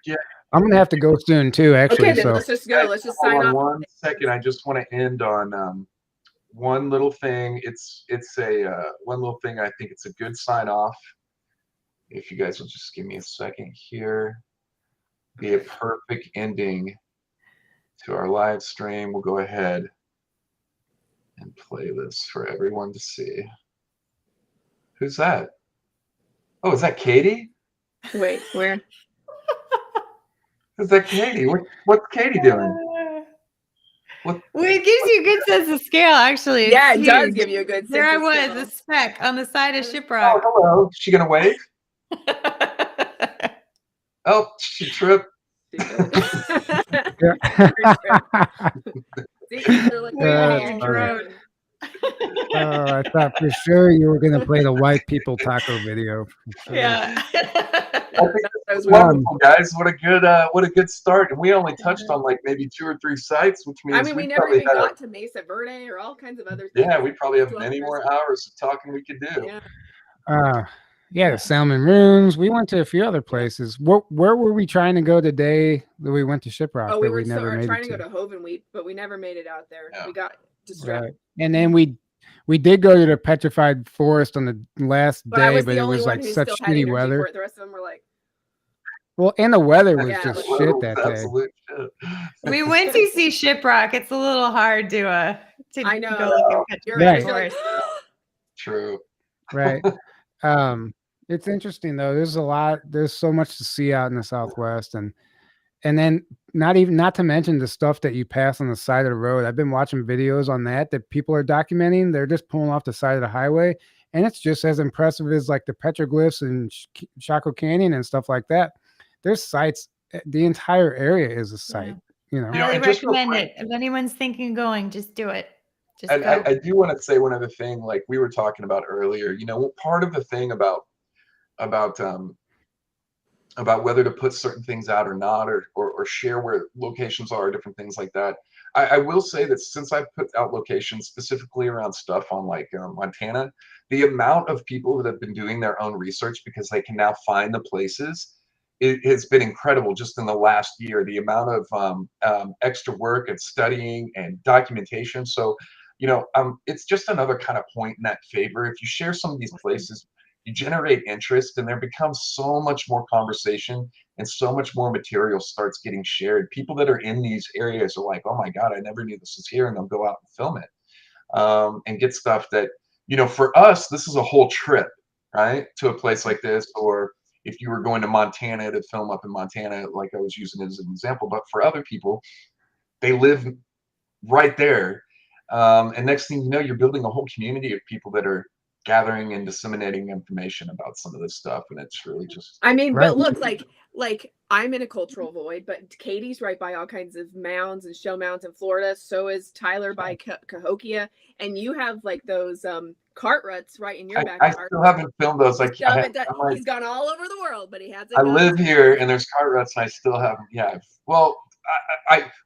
Yeah. I'm going to have to go soon too, actually. Okay, then let's just go. Let's just sign off. 1 second. I just want to end on one little thing. It's a one little thing. I think it's a good sign off. If you guys will just give me a second here. Be a perfect ending to our live stream. We'll go ahead and play this for everyone to see. Who's that? Oh, is that Katie? Wait, where? Is that Katie? What's Katie doing? Well, it gives you a good sense of scale, actually. It's yeah, it huge. does give you a good sense There I of was, scale. a speck on the side of Shiprock. Oh, hello. Is she going to wave? Oh, she tripped. I thought for sure you were going to play the white people taco video. Sure. Yeah. I think that was wonderful, guys. What a good start. And we only touched on like maybe 2 or 3 sites, which means we never even got to Mesa Verde or all kinds of other things. Yeah, we probably have many more hours of talking we could do. Yeah. The Salmon Ruins. We went to a few other places. Where were we trying to go today that we went to Shiprock? Oh, we were trying to go to Hoven, but we never made it out there. Yeah. We got distracted. Right. And then we did go to the petrified forest on the last day, but it was like such shitty weather. The rest of them were like, well, and the weather was just shit that day. We went to see Shiprock. It's a little hard to I know. Go look at petrified forest. True. Right. It's interesting though. There's so much to see out in the Southwest, and then not to mention the stuff that you pass on the side of the road. I've been watching videos on that people are documenting. They're just pulling off the side of the highway, and it's just as impressive as like the petroglyphs and Chaco Canyon and stuff like that. There's sites. The entire area is a site. Yeah. I recommend it. If anyone's thinking of going, just do it. And I do want to say one other thing, like we were talking about earlier. Part of the thing about whether to put certain things out or not, or share where locations are, different things like that. I will say that since I've put out locations specifically around stuff on like Montana, the amount of people that have been doing their own research because they can now find the places it has been incredible just in the last year, the amount of extra work and studying and documentation. So, it's just another kind of point in that favor. If you share some of these places, you generate interest, and there becomes so much more conversation, and so much more material starts getting shared. People that are in these areas are like, oh my God, I never knew this was here, and they'll go out and film it, and get stuff that, for us, this is a whole trip, right, to a place like this. Or if you were going to Montana to film up in Montana, like I was using as an example, but for other people, they live right there. And next thing you know, you're building a whole community of people that are gathering and disseminating information about some of this stuff. And it's really just, I mean, but look, like I'm in a cultural void, but Katie's right by all kinds of mounds and show mounds in Florida. So is Tyler by Cahokia. And you have like those cart ruts right in your backyard. I still haven't filmed those. He's gone all over the world, but he hasn't. I live here and there's cart ruts, and I still haven't. Yeah. Well,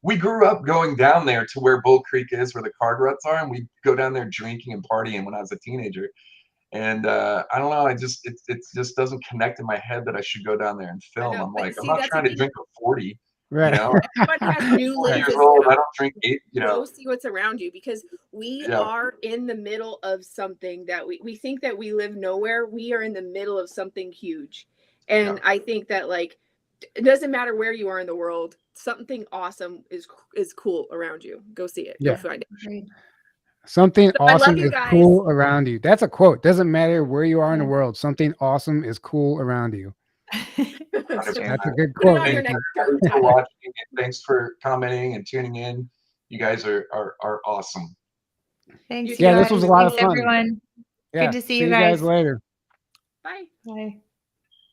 we grew up going down there to where Bull Creek is, where the cart ruts are, and we go down there drinking and partying when I was a teenager. And I don't know, it just doesn't connect in my head that I should go down there and film. I'm like, I'm not trying to drink a 40. Right. Everybody has new lenses. Years old, I don't drink 8. Go see what's around you, because we are in the middle of something that we think that we live nowhere. We are in the middle of something huge, and I think that like it doesn't matter where you are in the world, something awesome is cool around you. Go see it. Go find it. Something awesome is cool around you. That's a quote. Doesn't matter where you are in the world. Something awesome is cool around you. That's a good quote. Thanks for watching. Thanks for commenting and tuning in. You guys are awesome. Thanks. Yeah, this was a lot of fun. Everyone. Yeah. Good to see you guys later. Bye. Bye.